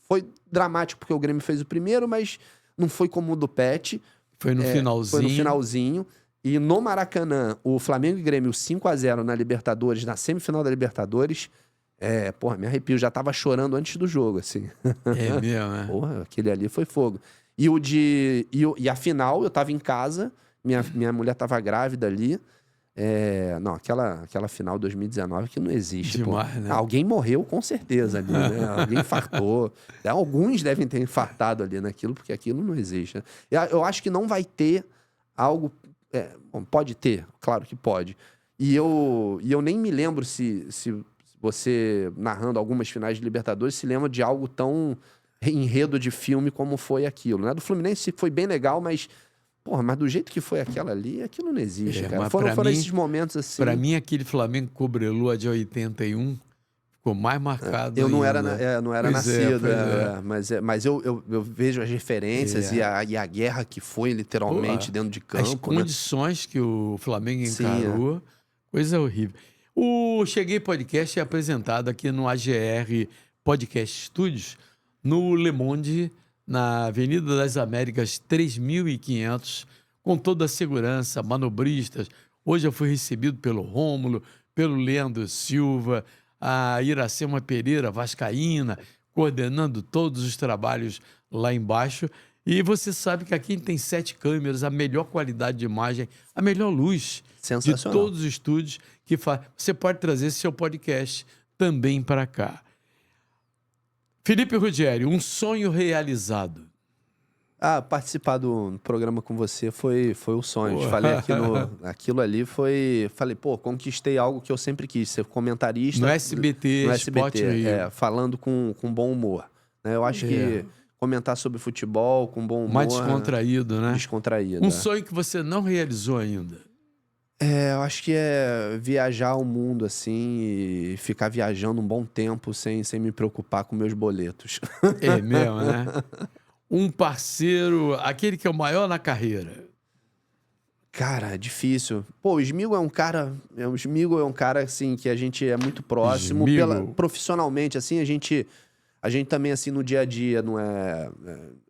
Foi dramático porque o Grêmio fez o primeiro, mas não foi como o do Pet. Foi no finalzinho. Foi no finalzinho. E no Maracanã, o Flamengo e Grêmio 5-0 na Libertadores, na semifinal da Libertadores, porra, me arrepio, já tava chorando antes do jogo, assim. É mesmo, né? Porra, aquele ali foi fogo. E a final, eu tava em casa, minha mulher tava grávida ali. Não, aquela final 2019 que não existe. Demais, né? Alguém morreu com certeza ali, né? Alguém infartou. Alguns devem ter infartado ali naquilo, porque aquilo não existe. Né? Eu acho que não vai ter algo... bom, pode ter, claro que pode. E eu nem me lembro se você, narrando algumas finais de Libertadores, se lembra de algo tão enredo de filme como foi aquilo. Né? Do Fluminense foi bem legal, mas... Porra, mas do jeito que foi aquela ali, aquilo não existe, cara. Foram esses momentos assim... Pra mim, aquele Flamengo Cobreloa de 81 ficou mais marcado eu não ainda. Não era nascido, mas eu vejo as referências e a guerra que foi, literalmente, dentro de campo. As condições que o Flamengo encarou, coisa horrível. O Cheguei Podcast é apresentado aqui no AGR Podcast Studios, no Le Monde, na Avenida das Américas 3500, com toda a segurança, manobristas. Hoje eu fui recebido pelo Rômulo, pelo Leandro Silva, a Iracema Pereira Vascaína, coordenando todos os trabalhos lá embaixo. E você sabe que aqui tem 7 câmeras, a melhor qualidade de imagem, a melhor luz de todos os estúdios que faz. Você pode trazer seu podcast também para cá. Felipe Ruggeri, um sonho realizado. Participar do programa com você foi o sonho. Falei aquilo ali foi... Falei, pô, conquistei algo que eu sempre quis, ser comentarista. No SBT, falando com bom humor. Né? Eu acho que comentar sobre futebol com bom humor... Mais descontraído, né? Descontraído. Um sonho que você não realizou ainda. Eu acho que é viajar o mundo, assim, e ficar viajando um bom tempo sem me preocupar com meus boletos. É mesmo, né? Um parceiro, aquele que é o maior na carreira. Cara, difícil. Pô, o Smigo é um cara... O Smigo é um cara, assim, que a gente é muito próximo. Profissionalmente, assim, a gente também, assim, no dia a dia, não é...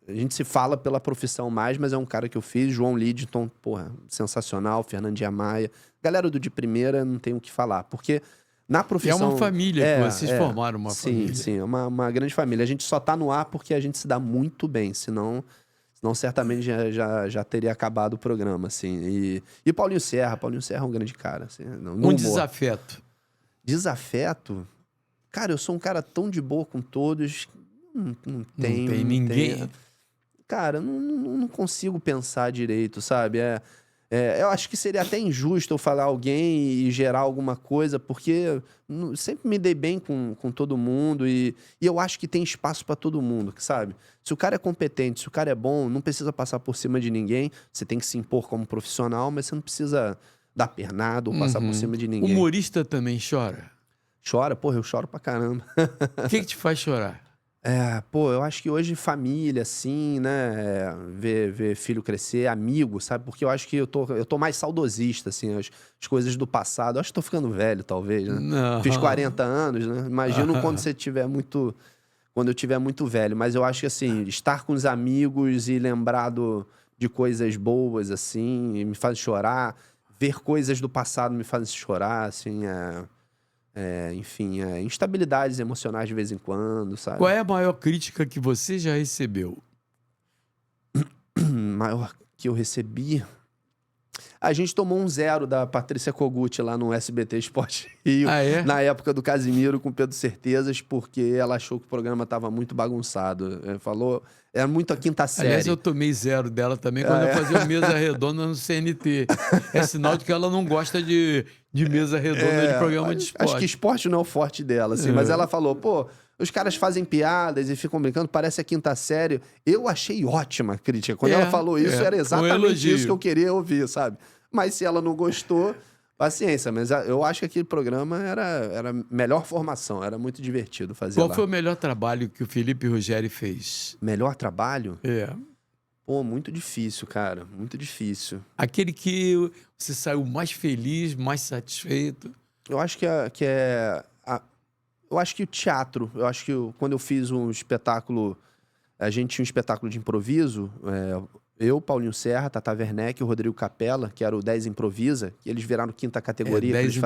A gente se fala pela profissão mais, mas é um cara que eu fiz. João Lidington, porra, sensacional. Fernandinha Maia. Galera do De Primeira, não tem o que falar. Porque na profissão... É uma família, que vocês formaram uma família. Sim, é uma grande família. A gente só tá no ar porque a gente se dá muito bem. Senão certamente já teria acabado o programa, assim. E Paulinho Serra. Paulinho Serra é um grande cara. Assim, desafeto. Desafeto? Cara, eu sou um cara tão de boa com todos... Não tem ninguém. Cara, não consigo pensar direito, sabe? Eu acho que seria até injusto eu falar alguém e gerar alguma coisa, porque sempre me dei bem com todo mundo e eu acho que tem espaço para todo mundo, sabe? Se o cara é competente, se o cara é bom, não precisa passar por cima de ninguém, você tem que se impor como profissional, mas você não precisa dar pernada ou passar por cima de ninguém. Humorista também chora? Chora? Porra, eu choro pra caramba. O que te faz chorar? Eu acho que hoje família, assim, né? Ver filho crescer, amigo, sabe? Porque eu acho que eu tô mais saudosista, assim, as coisas do passado. Eu acho que tô ficando velho, talvez, né? Não. Fiz 40 anos, né? Imagino quando você tiver muito... Quando eu tiver muito velho. Mas eu acho que, assim, estar com os amigos e lembrar de coisas boas, assim, me faz chorar. Ver coisas do passado me faz chorar, assim, enfim, instabilidades emocionais de vez em quando, sabe? Qual é a maior crítica que você já recebeu? Maior que eu recebi... A gente tomou um 0 da Patrícia Kogut lá no SBT Esporte Rio, na época do Casimiro com Pedro Certezas, porque ela achou que o programa estava muito bagunçado. Falou, era muito a quinta série. Aliás, eu tomei 0 dela também quando eu fazia uma mesa redonda no CNT. É sinal de que ela não gosta de mesa redonda de programa de esporte. Acho que esporte não é o forte dela, assim, mas ela falou, pô, os caras fazem piadas e ficam brincando, parece a quinta série. Eu achei ótima a crítica. Quando ela falou isso, era exatamente isso que eu queria ouvir, sabe? Mas se ela não gostou, paciência. Mas eu acho que aquele programa era melhor formação, era muito divertido fazer lá. Qual foi o melhor trabalho que o Felipe Ruggeri fez? Melhor trabalho? É. Pô, muito difícil, cara. Muito difícil. Aquele que você saiu mais feliz, mais satisfeito? Eu acho que eu acho que o teatro. Eu acho que quando eu fiz um espetáculo... A gente tinha um espetáculo de improviso... Eu, Paulinho Serra, Tata Werneck e o Rodrigo Capella, que era o 10 Improvisa, que eles viraram quinta categoria, que eles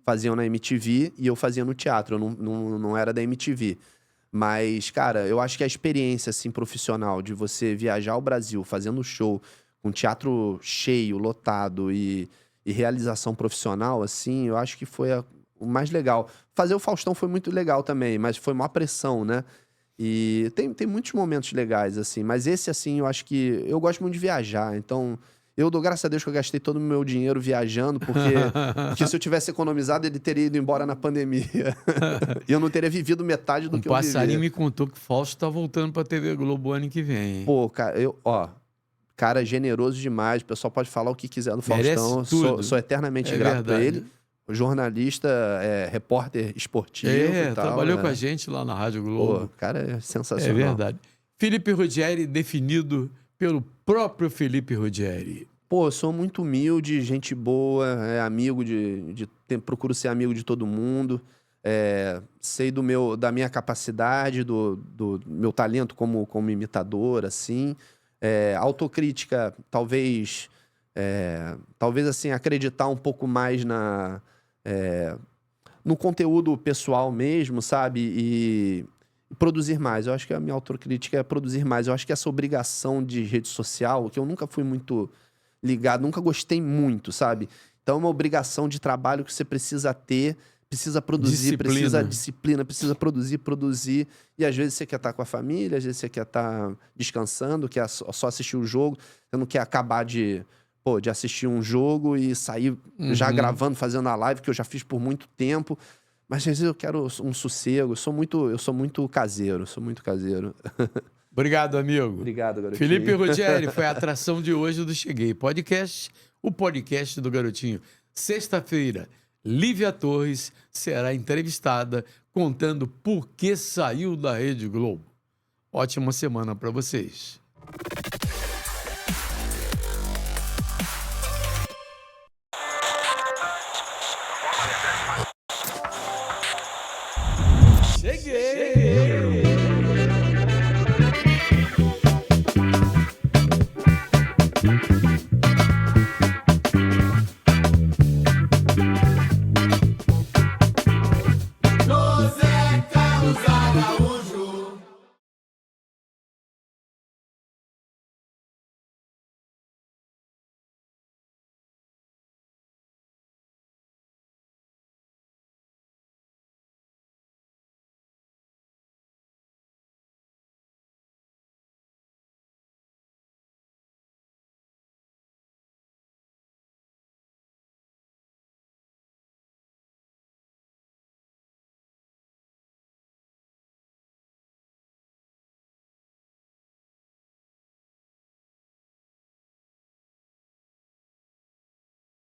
faziam na MTV e eu fazia no teatro, eu não era da MTV. Mas, cara, eu acho que a experiência assim, profissional de você viajar ao Brasil fazendo show, com teatro cheio, lotado e realização profissional, assim, eu acho que foi o mais legal. Fazer o Faustão foi muito legal também, mas foi uma pressão, né? E tem muitos momentos legais, assim. Mas esse, assim, eu acho que... Eu gosto muito de viajar, então... Eu dou graças a Deus que eu gastei todo o meu dinheiro viajando, porque se eu tivesse economizado, ele teria ido embora na pandemia. E eu não teria vivido metade do que eu vivi. Um passarinho me contou que o Fausto tá voltando pra TV Globo ano que vem, hein? Pô, cara, cara generoso demais. O pessoal pode falar o que quiser do Faustão. Sou eternamente grato pra ele. Jornalista, repórter esportivo e tal. Trabalhou com a gente lá na Rádio Globo. Pô, cara, é sensacional. É verdade. Felipe Ruggeri, definido pelo próprio Felipe Ruggeri. Pô, eu sou muito humilde, gente boa, amigo procuro ser amigo de todo mundo. Sei da minha capacidade, do meu talento como imitador, assim. Autocrítica, talvez assim, acreditar um pouco mais no conteúdo pessoal mesmo, sabe? E produzir mais. Eu acho que a minha autocrítica é produzir mais. Eu acho que essa obrigação de rede social, que eu nunca fui muito ligado, nunca gostei muito, sabe? Então é uma obrigação de trabalho que você precisa ter, precisa produzir, precisa disciplina, precisa produzir. E às vezes você quer estar com a família, às vezes você quer estar descansando, quer só assistir o jogo, você não quer acabar de assistir um jogo e sair já gravando, fazendo a live, que eu já fiz por muito tempo. Mas às vezes eu quero um sossego. Eu sou muito caseiro. Obrigado, amigo. Obrigado, garotinho. Felipe Ruggeri foi a atração de hoje do Cheguei Podcast, o podcast do Garotinho. Sexta-feira, Lívia Torres será entrevistada contando por que saiu da Rede Globo. Ótima semana para vocês.